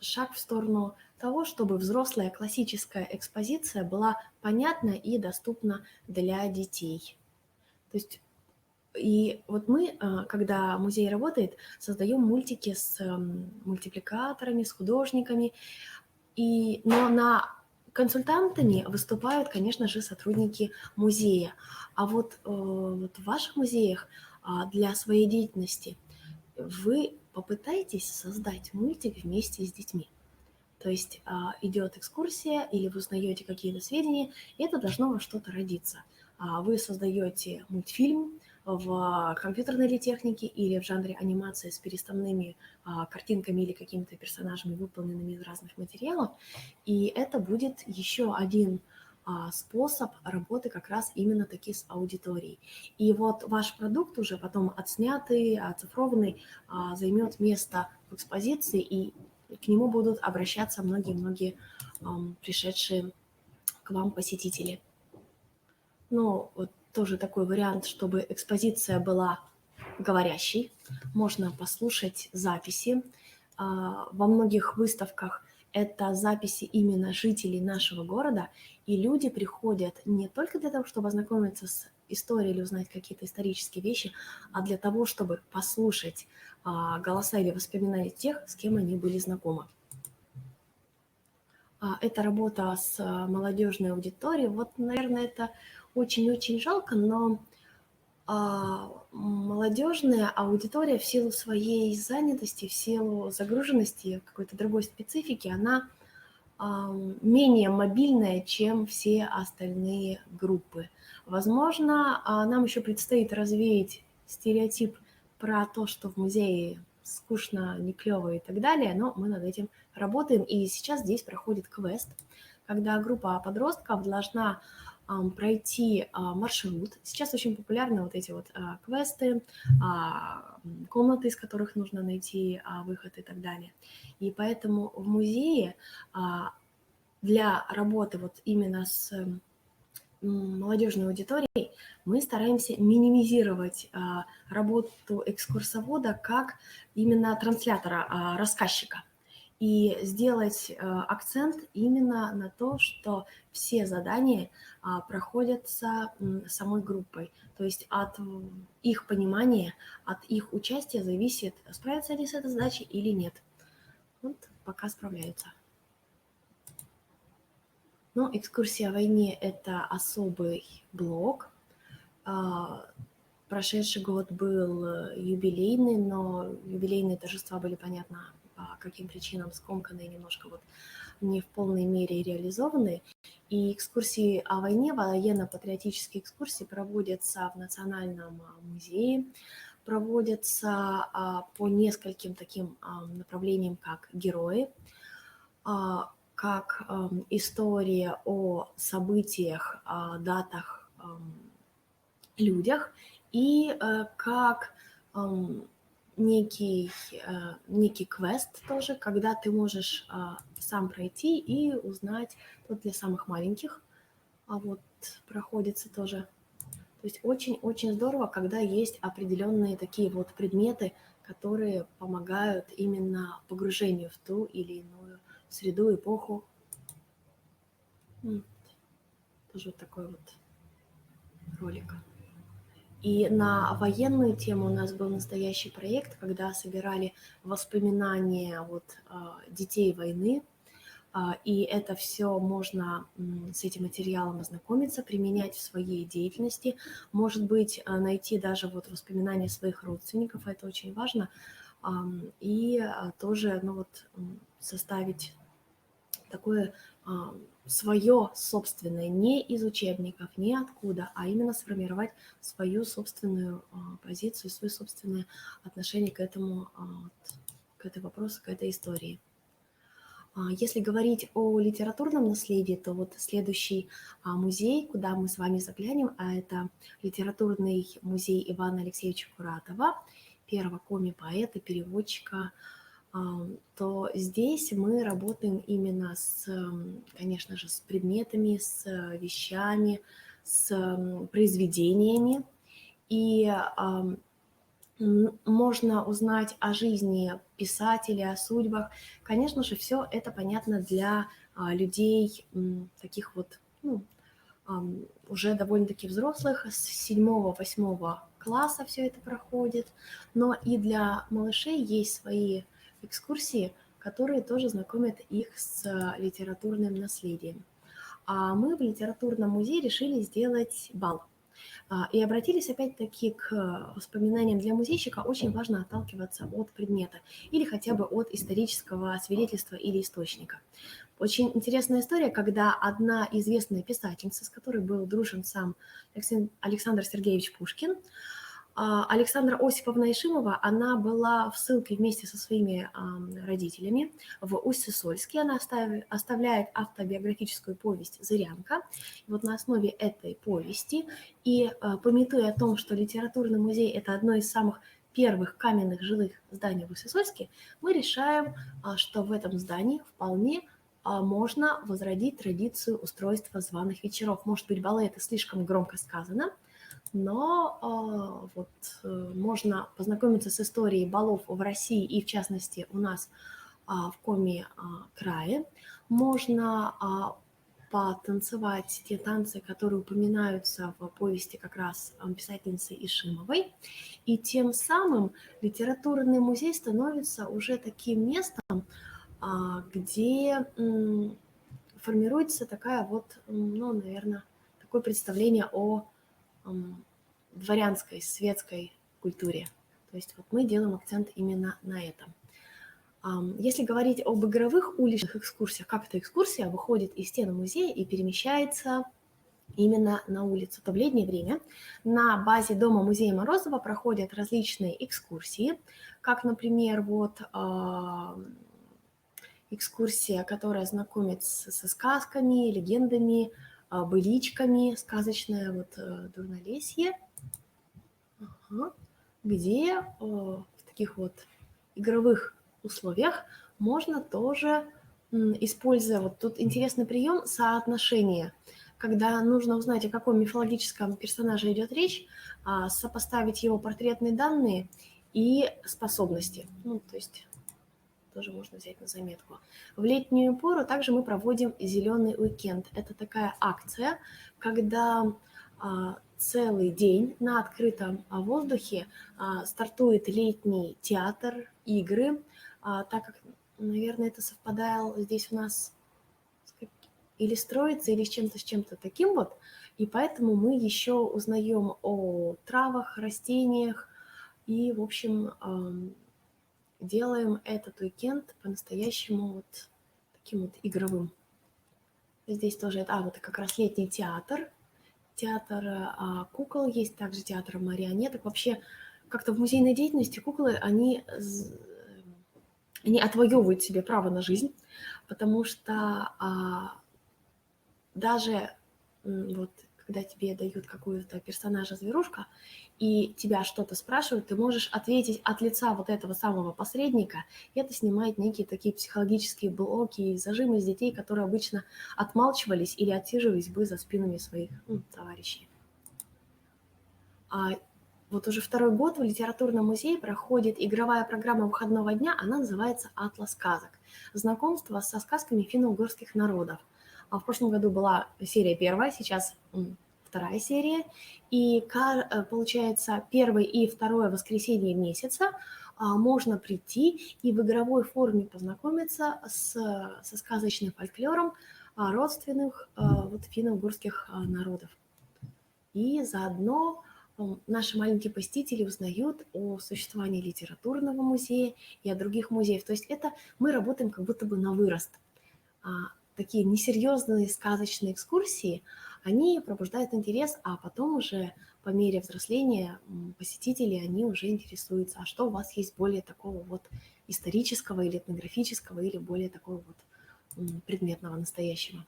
Speaker 2: шаг в сторону того, чтобы взрослая классическая экспозиция была понятна и доступна для детей. То есть и вот мы, когда музей работает, создаем мультики с мультипликаторами, с художниками, но консультантами выступают, конечно же, сотрудники музея. А вот в ваших музеях для своей деятельности вы попытаетесь создать мультик вместе с детьми. То есть идет экскурсия, или вы узнаете какие-то сведения, и это должно во что-то родиться. Вы создаете мультфильм в компьютерной ли технике или в жанре анимации с переставными картинками или какими-то персонажами, выполненными из разных материалов, и это будет еще один способ работы как раз именно таки с аудиторией. И вот ваш продукт уже потом отснятый, оцифрованный, займет место в экспозиции, и к нему будут обращаться многие-многие пришедшие к вам посетители. Ну, вот тоже такой вариант, чтобы экспозиция была говорящей. Можно послушать записи. Во многих выставках это записи именно жителей нашего города, и люди приходят не только для того, чтобы ознакомиться с историей или узнать какие-то исторические вещи, а для того, чтобы послушать голоса или воспоминания тех, с кем они были знакомы. Это работа с молодежной аудиторией. Вот, наверное, это очень-очень жалко, но молодежная аудитория в силу своей занятости, в силу загруженности, какой-то другой специфики, она менее мобильная, чем все остальные группы. Возможно, нам еще предстоит развеять стереотип про то, что в музее скучно, не клево и так далее, но мы над этим работаем. И сейчас здесь проходит квест, когда группа подростков должна пройти маршрут. Сейчас очень популярны вот эти вот квесты, комнаты, из которых нужно найти выход и так далее. И поэтому в музее для работы вот именно с молодежной аудиторией мы стараемся минимизировать работу экскурсовода как именно транслятора, рассказчика. и сделать акцент именно на то, что все задания проходятся самой группой. То есть от их понимания, от их участия зависит, справятся они с этой задачей или нет. Вот пока справляются. Но экскурсия о войне – это особый блок. Прошедший год был юбилейный, но юбилейные торжества были, понятно, по каким причинам скомканы, немножко вот не в полной мере реализованы. И экскурсии о войне, военно-патриотические экскурсии проводятся в Национальном музее, проводятся по нескольким таким направлениям, как герои, как история о событиях, о датах, людях, и как некий квест тоже, когда ты можешь сам пройти и узнать, вот для самых маленьких, вот проходится тоже. То есть очень-очень здорово, когда есть определенные такие вот предметы, которые помогают именно погружению в ту или иную среду, эпоху. Тоже вот такой вот ролик. И на военную тему у нас был настоящий проект, когда собирали воспоминания вот, детей войны, и это все можно с этим материалом ознакомиться, применять в своей деятельности, может быть, найти даже вот воспоминания своих родственников, это очень важно, и тоже ну, вот, составить такое свое собственное, не из учебников, не откуда, а именно сформировать свою собственную позицию, свое собственное отношение к этому, к этому вопросу, к этой истории. Если говорить о литературном наследии, то вот следующий музей, куда мы с вами заглянем, это литературный музей Ивана Алексеевича Куратова, первого коми-поэта, переводчика, то здесь мы работаем именно с, конечно же, с предметами, с вещами, с произведениями. И можно узнать о жизни писателя, о судьбах. Конечно же, все это понятно для людей таких вот, ну, уже довольно-таки взрослых, с 7-8 класса все это проходит. Но и для малышей есть свои экскурсии, которые тоже знакомят их с литературным наследием. А мы в литературном музее решили сделать бал. И обратились опять-таки к воспоминаниям для музейщика. Очень важно отталкиваться от предмета или хотя бы от исторического свидетельства или источника. Очень интересная история, когда одна известная писательница, с которой был дружен сам Александр Сергеевич Пушкин, Александра Осиповна Ишимова, она была в ссылке вместе со своими родителями в Усть-Сысольске. Она оставляет автобиографическую повесть «Зырянка». И вот на основе этой повести и памятуя о том, что литературный музей – это одно из самых первых каменных жилых зданий в Усть-Сысольске, мы решаем, что в этом здании вполне можно возродить традицию устройства званых вечеров. Может быть, балы – это слишком громко сказано, но вот можно познакомиться с историей балов в России и, в частности, у нас в Коми-крае. Можно потанцевать те танцы, которые упоминаются в повести как раз писательницы Ишимовой. И тем самым литературный музей становится уже таким местом, где формируется такая вот, ну, наверное, такое представление о дворянской, светской культуре. То есть вот мы делаем акцент именно на этом. Если говорить об игровых уличных экскурсиях, как эта экскурсия выходит из стены музея и перемещается именно на улицу, то в летнее время на базе дома музея Морозова проходят различные экскурсии, как, например, вот экскурсия, которая знакомит со сказками, легендами, быличками, сказочное вот Дурнолесье, где в таких вот игровых условиях можно тоже, используя, вот тут интересный прием соотношения, когда нужно узнать, о каком мифологическом персонаже идет речь, сопоставить его портретные данные и способности. Ну, то есть тоже можно взять на заметку. В летнюю пору также мы проводим «Зеленый уикенд». Это такая акция, когда целый день на открытом воздухе стартует летний театр, игры, так как, наверное, это совпадало здесь у нас или строится, или с чем-то таким вот, и поэтому мы еще узнаем о травах, растениях, и, в общем, делаем этот уикенд по-настоящему вот таким вот игровым. Здесь тоже это, вот как раз летний театр, театр кукол, есть также театр марионеток. Вообще, как-то в музейной деятельности куклы, они отвоевывают себе право на жизнь, потому что даже вот когда тебе дают какую-то персонажа-зверушка, и тебя что-то спрашивают, ты можешь ответить от лица вот этого самого посредника, и это снимает некие такие психологические блоки и зажимы из детей, которые обычно отмалчивались или отсиживались бы за спинами своих товарищей. Вот уже второй год в литературном музее проходит игровая программа выходного дня, она называется «Атлас сказок». Знакомство со сказками финно-угорских народов. В прошлом году была серия первая, сейчас вторая серия. И получается, первое и второе воскресенье месяца можно прийти и в игровой форме познакомиться со сказочным фольклором родственных финно-угорских народов. И заодно наши маленькие посетители узнают о существовании литературного музея и о других музеях. То есть это мы работаем как будто бы на вырост. Такие несерьезные сказочные экскурсии, они пробуждают интерес, а потом уже по мере взросления посетителей они уже интересуются, а что у вас есть более такого вот исторического или этнографического, или более такого вот предметного, настоящего.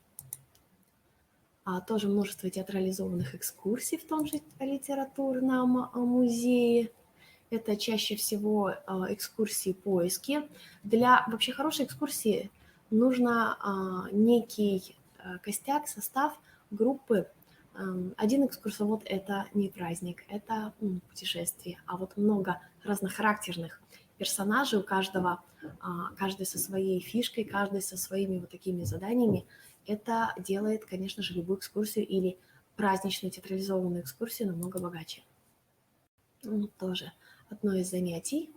Speaker 2: Тоже множество театрализованных экскурсий в том же литературном музее. Это чаще всего экскурсии поиски. Для вообще хорошей экскурсии нужно некий костяк, состав группы. Один экскурсовод – это не праздник, это путешествие. А вот много разнохарактерных персонажей у каждого, каждый со своей фишкой, каждый со своими вот такими заданиями. Это делает, конечно же, любую экскурсию или праздничную театрализованную экскурсию намного богаче. Тоже одно из занятий.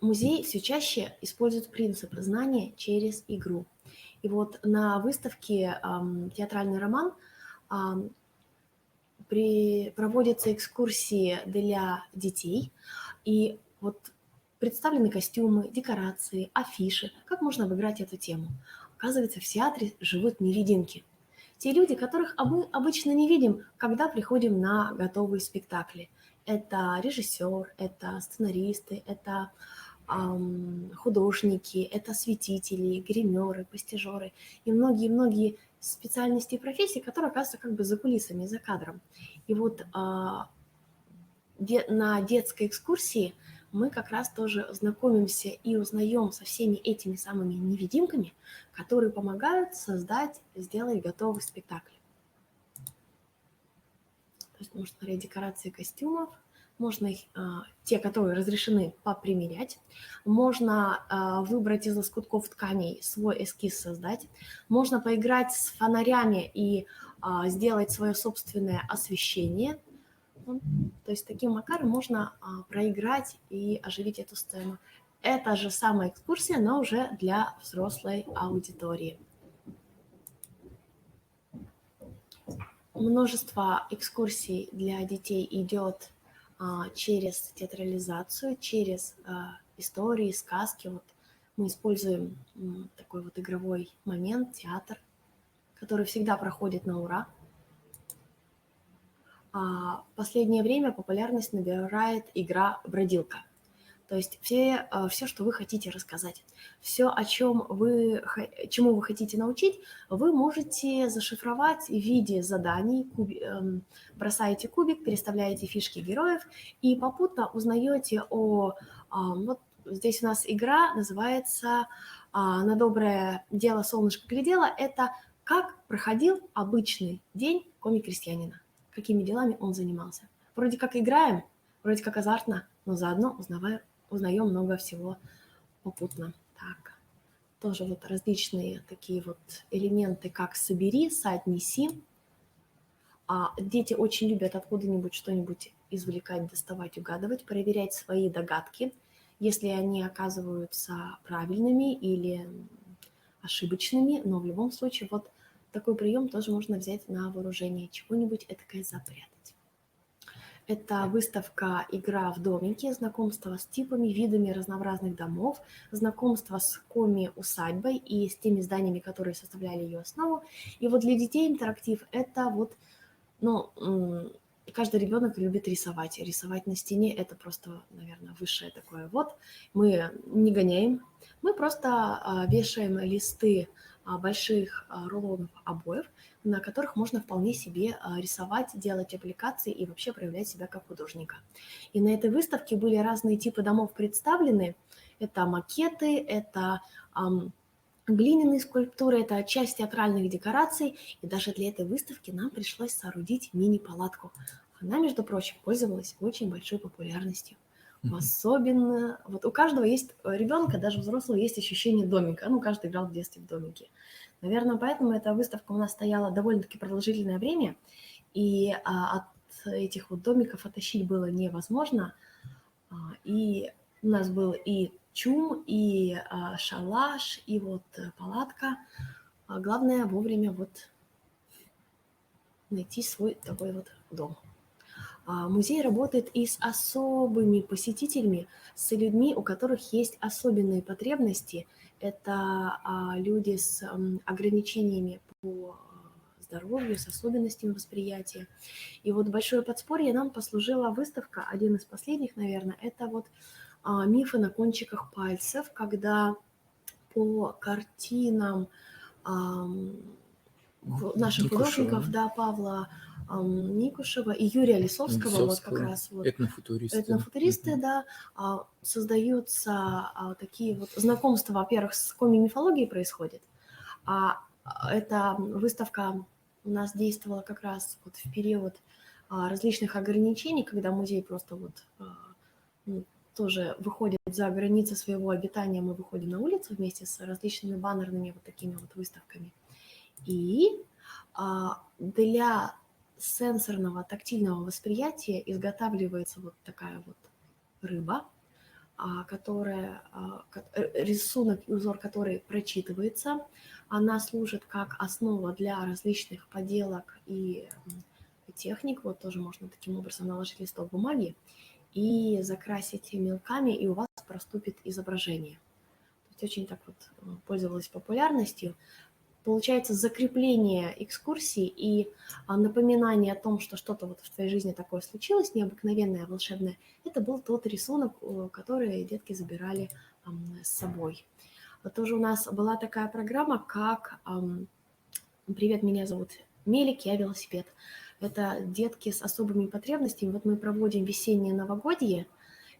Speaker 2: Музей все чаще использует принцип знания через игру. И вот на выставке «Театральный роман» проводятся экскурсии для детей, и вот представлены костюмы, декорации, афиши. Как можно обыграть эту тему? Оказывается, в театре живут невидимки. Те люди, которых мы обычно не видим, когда приходим на готовые спектакли. Это режиссер, это сценаристы, это художники, это осветители, гримеры, постижеры и многие-многие специальности и профессии, которые оказываются как бы за кулисами, за кадром. И вот на детской экскурсии мы как раз тоже знакомимся и узнаем со всеми этими самыми невидимками, которые помогают сделать готовый спектакль. То есть можно смотреть декорации костюмов, можно их, те, которые разрешены, попримерять, можно выбрать из лоскутков тканей свой эскиз создать, можно поиграть с фонарями и сделать свое собственное освещение. То есть таким макаром можно проиграть и оживить эту сцену. Это же самая экскурсия, но уже для взрослой аудитории. Множество экскурсий для детей идет через театрализацию, через истории, сказки. Вот мы используем такой вот игровой момент, театр, который всегда проходит на ура. В последнее время популярность набирает игра «Бродилка». То есть все, что вы хотите рассказать, все, чему вы хотите научить, вы можете зашифровать в виде заданий. Бросаете кубик, переставляете фишки героев и попутно узнаете вот здесь у нас игра называется «На доброе дело солнышко глядело». Это как проходил обычный день коми-крестьянина, какими делами он занимался. Вроде как играем, вроде как азартно, но заодно узнаваем узнаем много всего попутно. Так, тоже вот различные такие вот элементы, как собери, соотнеси. Дети очень любят откуда-нибудь что-нибудь извлекать, доставать, угадывать, проверять свои догадки, если они оказываются правильными или ошибочными, но в любом случае вот такой прием тоже можно взять на вооружение, чего-нибудь этакое запрятать. Это выставка «Игра в домике», знакомство с типами, видами разнообразных домов, знакомство с коми-усадьбой и с теми зданиями, которые составляли ее основу. И вот для детей интерактив – это вот, ну, каждый ребенок любит рисовать. Рисовать на стене – это просто, наверное, высшее такое. Вот мы не гоняем, мы просто вешаем листы больших рулонов обоев, на которых можно вполне себе рисовать, делать аппликации и вообще проявлять себя как художника. И на этой выставке были разные типы домов представлены. Это макеты, это глиняные скульптуры, это часть театральных декораций. И даже для этой выставки нам пришлось соорудить мини-палатку. Она, между прочим, пользовалась очень большой популярностью. Особенно, вот у каждого есть ребенка, даже взрослого, есть ощущение домика. Ну, каждый играл в детстве в домике. Наверное, поэтому эта выставка у нас стояла довольно-таки продолжительное время, и от этих вот домиков оттащить было невозможно. И у нас был и чум, и шалаш, и вот палатка. Главное вовремя вот найти свой такой вот дом. Музей работает и с особыми посетителями, с людьми, у которых есть особенные потребности. Это люди с ограничениями по здоровью, с особенностями восприятия. И вот большое подспорье нам послужила выставка, один из последних, наверное, это вот мифы на кончиках пальцев, когда по картинам наших художников, да, Павла Никушева и Юрия Лисовского, вот как раз вот этнофутуристы, да, создаются такие вот знакомства, во-первых, с коми-мифологией происходит. Эта выставка у нас действовала как раз вот в период различных ограничений, когда музей просто вот тоже выходит за границы своего обитания, мы выходим на улицу вместе с различными баннерными вот такими вот выставками. И для сенсорного тактильного восприятия изготавливается вот такая вот рыба, которая, рисунок и узор которой прочитывается. Она служит как основа для различных поделок и техник. Вот тоже можно таким образом наложить листок бумаги и закрасить мелками, и у вас проступит изображение. То есть очень так вот пользовалась популярностью. Получается, закрепление экскурсии и напоминание о том, что что-то вот в твоей жизни такое случилось, необыкновенное, волшебное, это был тот рисунок, который детки забирали с собой. Тоже у нас была такая программа, как «Привет, меня зовут Мелик, я велосипед». Это детки с особыми потребностями. Вот мы проводим весеннее новогодье.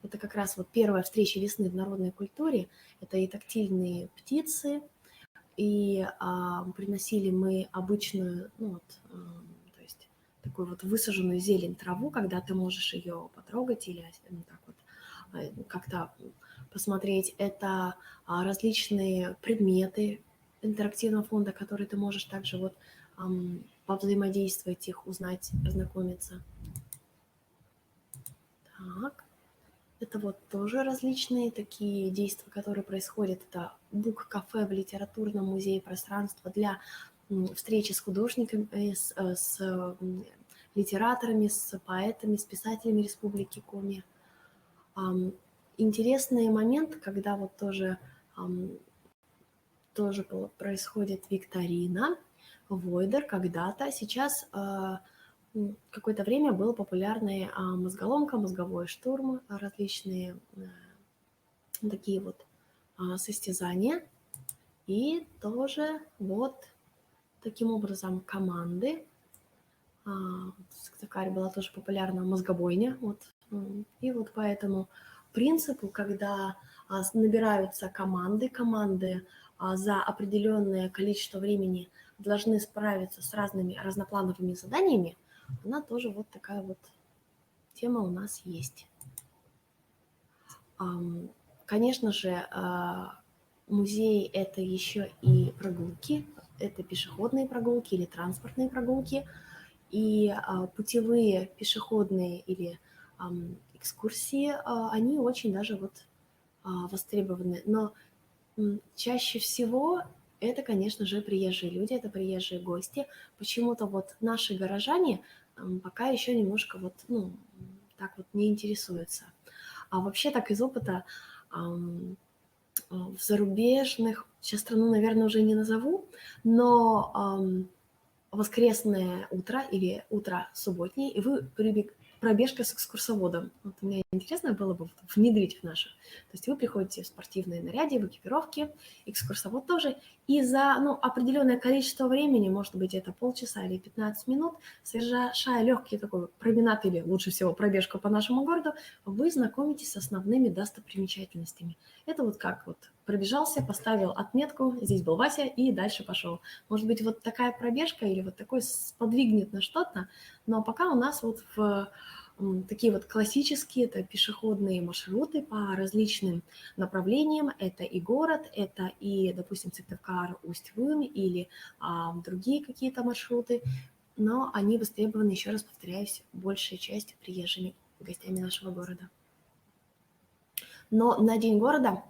Speaker 2: Это как раз вот первая встреча весны в народной культуре. Это и тактильные птицы, и приносили мы обычную, ну вот, то есть такую вот высаженную зелень траву, когда ты можешь ее потрогать или так вот как-то посмотреть. Это различные предметы интерактивного фонда, которые ты можешь также вот повзаимодействовать, их узнать, познакомиться. Так. Это вот тоже различные такие действия, которые происходят. Это бук-кафе в литературном музее, пространство для встречи с художниками, с литераторами, с поэтами, с писателями Республики Коми. Интересный момент, когда вот тоже происходит викторина, Войдер когда-то. Сейчас какое-то время был популярный мозголомка, мозговой штурм, различные такие вот состязания. И тоже вот таким образом команды. В Сыктывкаре была тоже популярна мозгобойня. Вот. И вот по этому принципу, когда набираются команды за определенное количество времени должны справиться с разными разноплановыми заданиями, она тоже вот такая вот тема у нас есть. Конечно же, музей – это еще и прогулки, это пешеходные прогулки или транспортные прогулки, и путевые пешеходные или экскурсии, они очень даже вот востребованы. Но чаще всего это, конечно же, приезжие люди, это приезжие гости. Почему-то вот наши горожане пока еще немножко вот, ну, так вот не интересуются. А вообще так из опыта в зарубежных, сейчас страну, наверное, уже не назову, но воскресное утро или утро субботнее, и вы пробежка с экскурсоводом. Вот мне интересно было бы внедрить в нашу. То есть вы приходите в спортивной наряде, в экипировке, экскурсовод тоже, и за определенное количество времени, может быть, это полчаса или 15 минут, совершая легкий такой променад или лучше всего пробежку по нашему городу, вы знакомитесь с основными достопримечательностями. Это вот как вот пробежался, поставил отметку, здесь был Вася и дальше пошел. Может быть, вот такая пробежка или вот такой сподвигнет на что-то, но пока у нас вот в такие вот классические, это пешеходные маршруты по различным направлениям. Это и город, это и, допустим, Сыктывкар, Усть-Вым или другие какие-то маршруты, но они востребованы, еще раз повторяюсь, большей частью приезжими гостями нашего города. Но на День города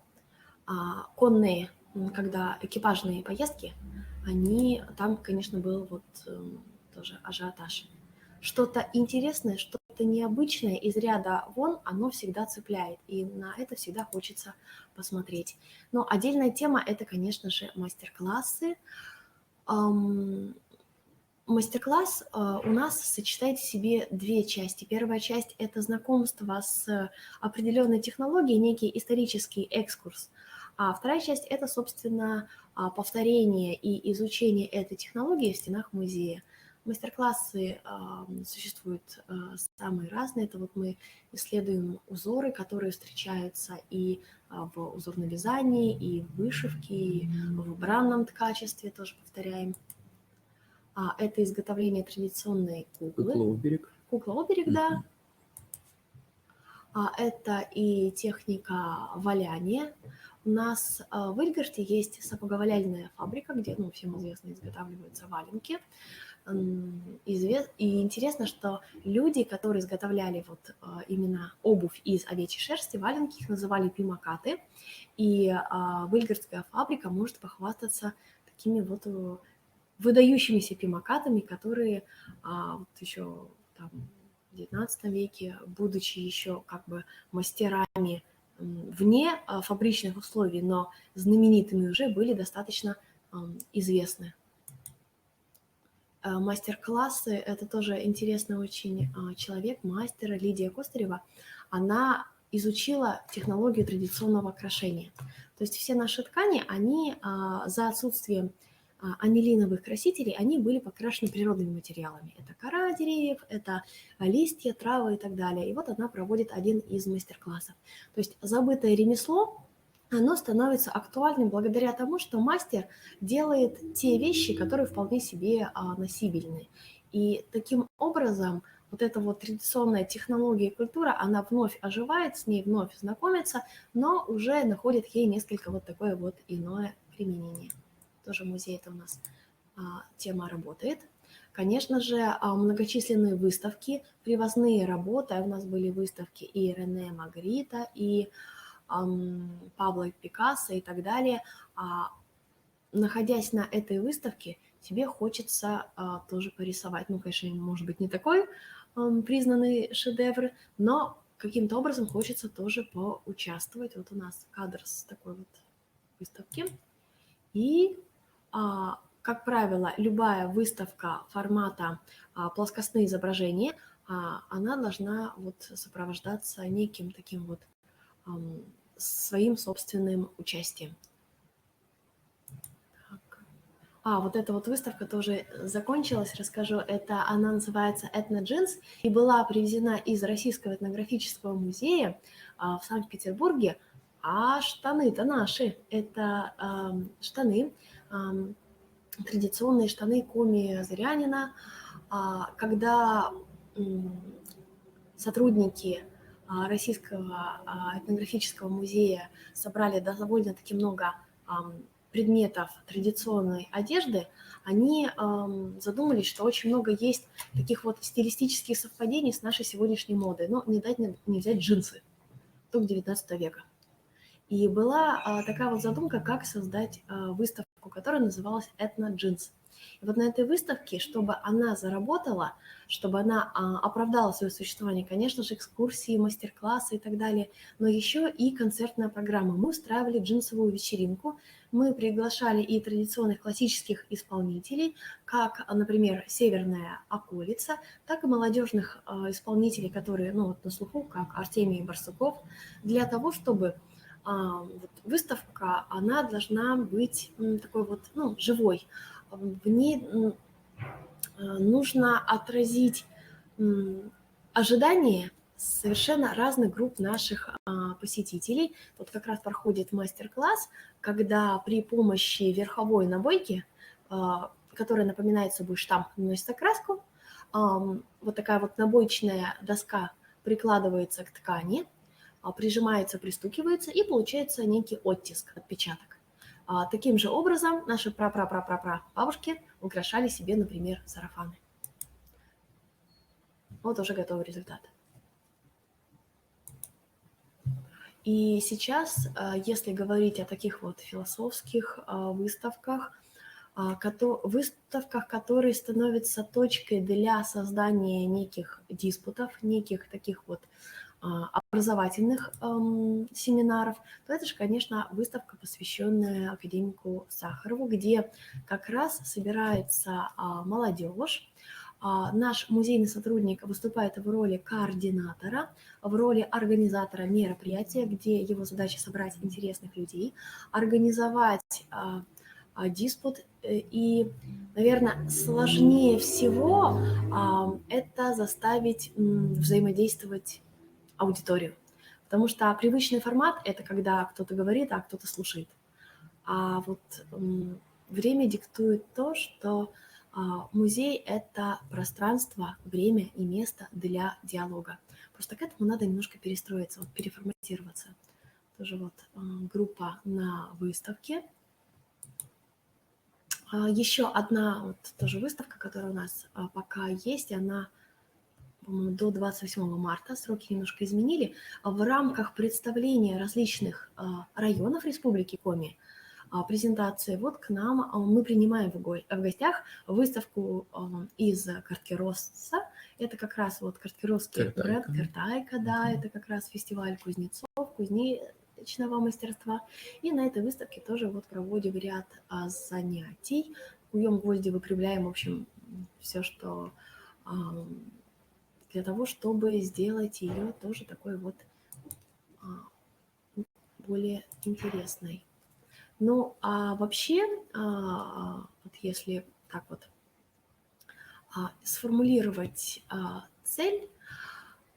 Speaker 2: конные, когда экипажные поездки, там, конечно, был вот тоже ажиотаж. Что-то интересное, что-то необычное из ряда вон, оно всегда цепляет, и на это всегда хочется посмотреть. Но отдельная тема – это, конечно же, мастер-классы. Мастер-класс у нас сочетает в себе две части. Первая часть – это знакомство с определенной технологией, некий исторический экскурс. А вторая часть – это, собственно, повторение и изучение этой технологии в стенах музея. Мастер-классы существуют самые разные. Это вот мы исследуем узоры, которые встречаются и в узорном вязании, и в вышивке, и в бранном ткачестве тоже повторяем. Это изготовление традиционной куклы.
Speaker 1: Кукла-оберег.
Speaker 2: Кукла-оберег, да. Это и техника валяния. У нас в Ильгорте есть сапоговаляльная фабрика, где, всем известно, изготавливаются валенки. И интересно, что люди, которые изготовляли вот именно обувь из овечьей шерсти, валенки, их называли пимакаты. И Ильгортская фабрика может похвастаться такими вот выдающимися пимакатами, которые вот еще там в XIX веке, будучи еще как бы мастерами вне фабричных условий, но знаменитыми уже, были достаточно известны. Мастер-классы – это тоже интересный очень человек, мастер Лидия Костарева. Она изучила технологию традиционного крашения. То есть все наши ткани, они за отсутствием анилиновых красителей, они были покрашены природными материалами. Это кора деревьев, это листья, травы и так далее. И вот она проводит один из мастер-классов. То есть забытое ремесло, оно становится актуальным благодаря тому, что мастер делает те вещи, которые вполне себе носибельны. И таким образом вот эта вот традиционная технология и культура, она вновь оживает, с ней вновь знакомится, но уже находит ей несколько вот такое вот иное применение. Тоже музей это у нас тема работает. Конечно же, многочисленные выставки, привозные работы. У нас были выставки и Рене Магрита, и Пабло Пикассо и так далее. Находясь на этой выставке, тебе хочется тоже порисовать. Конечно, может быть, не такой признанный шедевр, но каким-то образом хочется тоже поучаствовать. Вот у нас кадр с такой вот выставки. И, как правило, любая выставка формата плоскостные изображения, она должна вот сопровождаться неким таким вот своим собственным участием. Вот эта вот выставка тоже закончилась, расскажу. Она называется «Этноджинс» и была привезена из Российского этнографического музея в Санкт-Петербурге. А штаны-то наши. Это штаны, традиционные штаны Коми Зырянина. Когда сотрудники Российского этнографического музея собрали довольно-таки много предметов традиционной одежды, они задумались, что очень много есть таких вот стилистических совпадений с нашей сегодняшней модой. Но не дать не взять джинсы, только 19 века. И была такая вот задумка, как создать выставку, которая называлась «Этно-джинс». И вот на этой выставке, чтобы она заработала, чтобы она оправдала свое существование, конечно же, экскурсии, мастер-классы и так далее, но еще и концертная программа. Мы устраивали джинсовую вечеринку, мы приглашали и традиционных классических исполнителей, как, например, «Северная околица», так и молодежных исполнителей, которые, ну, вот на слуху, как Артемий Барсуков, для того, чтобы вот выставка, она должна быть такой вот, ну, живой. В ней нужно отразить ожидания совершенно разных групп наших посетителей. Вот как раз проходит мастер-класс, когда при помощи верховой набойки, которая напоминает собой штамп, наносит окраску, вот такая вот набойчная доска прикладывается к ткани, прижимается, пристукивается, и получается некий оттиск, отпечаток. Таким же образом наши бабушки украшали себе, например, сарафаны. Вот уже готовый результат. И сейчас, если говорить о таких вот философских выставках, которые становятся точкой для создания неких диспутов, неких таких вот образовательных семинаров, то это же, конечно, выставка, посвященная академику Сахарову, где как раз собирается молодежь. Наш музейный сотрудник выступает в роли координатора, в роли организатора мероприятия, где его задача собрать интересных людей, организовать диспут. И, наверное, сложнее всего это заставить взаимодействовать аудиторию. Потому что привычный формат – это когда кто-то говорит, а кто-то слушает. А вот время диктует то, что музей – это пространство, время и место для диалога. Просто к этому надо немножко перестроиться, вот, переформатироваться. Тоже вот группа на выставке. Еще одна вот тоже выставка, которая у нас пока есть, она, по-моему, до 28 марта, сроки немножко изменили, в рамках представления различных районов Республики Коми, презентации, вот к нам мы принимаем в гостях выставку из Карткироса. Это как раз вот карткиросский бренд Картайка, да, это как раз фестиваль кузнецов, кузнечного мастерства. И на этой выставке тоже вот проводим ряд занятий. Куем гвозди, выпрямляем, в общем, все, что для того, чтобы сделать ее тоже такой вот более интересной. Ну, а вообще, вот если так вот сформулировать цель,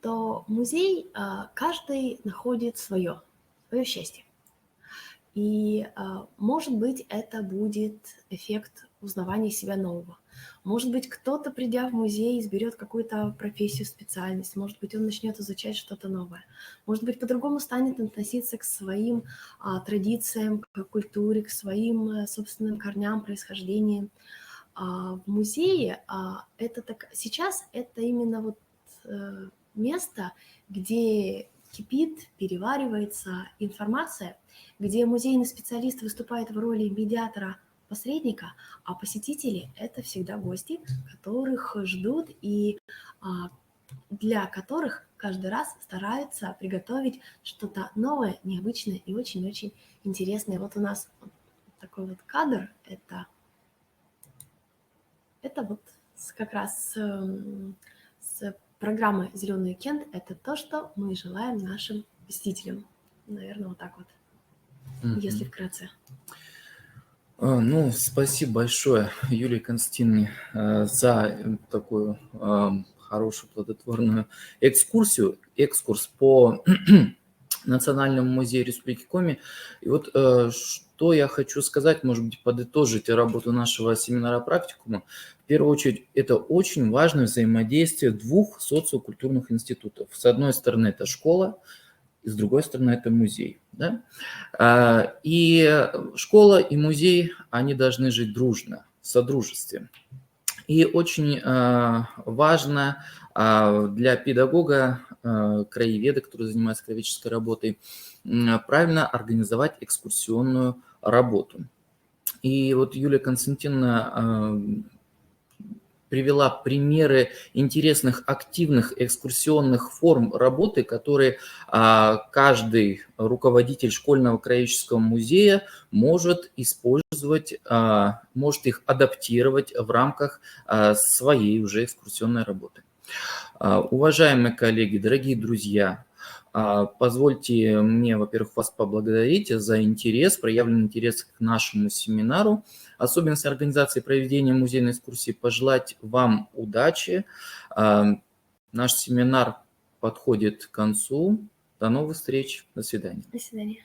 Speaker 2: то музей каждый находит свое счастье. И, может быть, это будет эффект узнавания себя нового. Может быть, кто-то, придя в музей, изберет какую-то профессию, специальность. Может быть, он начнет изучать что-то новое. Может быть, по-другому станет относиться к своим традициям, к культуре, к своим собственным корням, происхождениям. В музее сейчас это именно вот место, где кипит, переваривается информация, где музейный специалист выступает в роли медиатора, посредника, а посетители – это всегда гости, которых ждут и для которых каждый раз стараются приготовить что-то новое, необычное и очень-очень интересное. Вот у нас такой вот кадр – это вот как раз с программы «Зеленый уикенд». Это то, что мы желаем нашим посетителям. Наверное, вот так вот, если вкратце.
Speaker 1: Ну, спасибо большое, Юлии Константиновне, за такую хорошую плодотворную экскурс по Национальному музею Республики Коми. И вот что что я хочу сказать, может быть, подытожить работу нашего семинара-практикума. В первую очередь, это очень важное взаимодействие двух социокультурных институтов. С одной стороны, это школа, и с другой стороны, это музей. Да? И школа и музей, они должны жить дружно, в содружестве. И очень важно для педагога, краеведа, который занимается краеведческой работой, правильно организовать экскурсионную работу. И вот Юлия Константиновна привела примеры интересных активных экскурсионных форм работы, которые каждый руководитель школьного краеведческого музея может использовать, может их адаптировать в рамках своей уже экскурсионной работы. Уважаемые коллеги, дорогие друзья, позвольте мне, во-первых, вас поблагодарить за интерес, проявленный интерес к нашему семинару. Особенности организации проведения музейной экскурсии, пожелать вам удачи. Наш семинар подходит к концу. До новых встреч. До свидания.
Speaker 2: До свидания.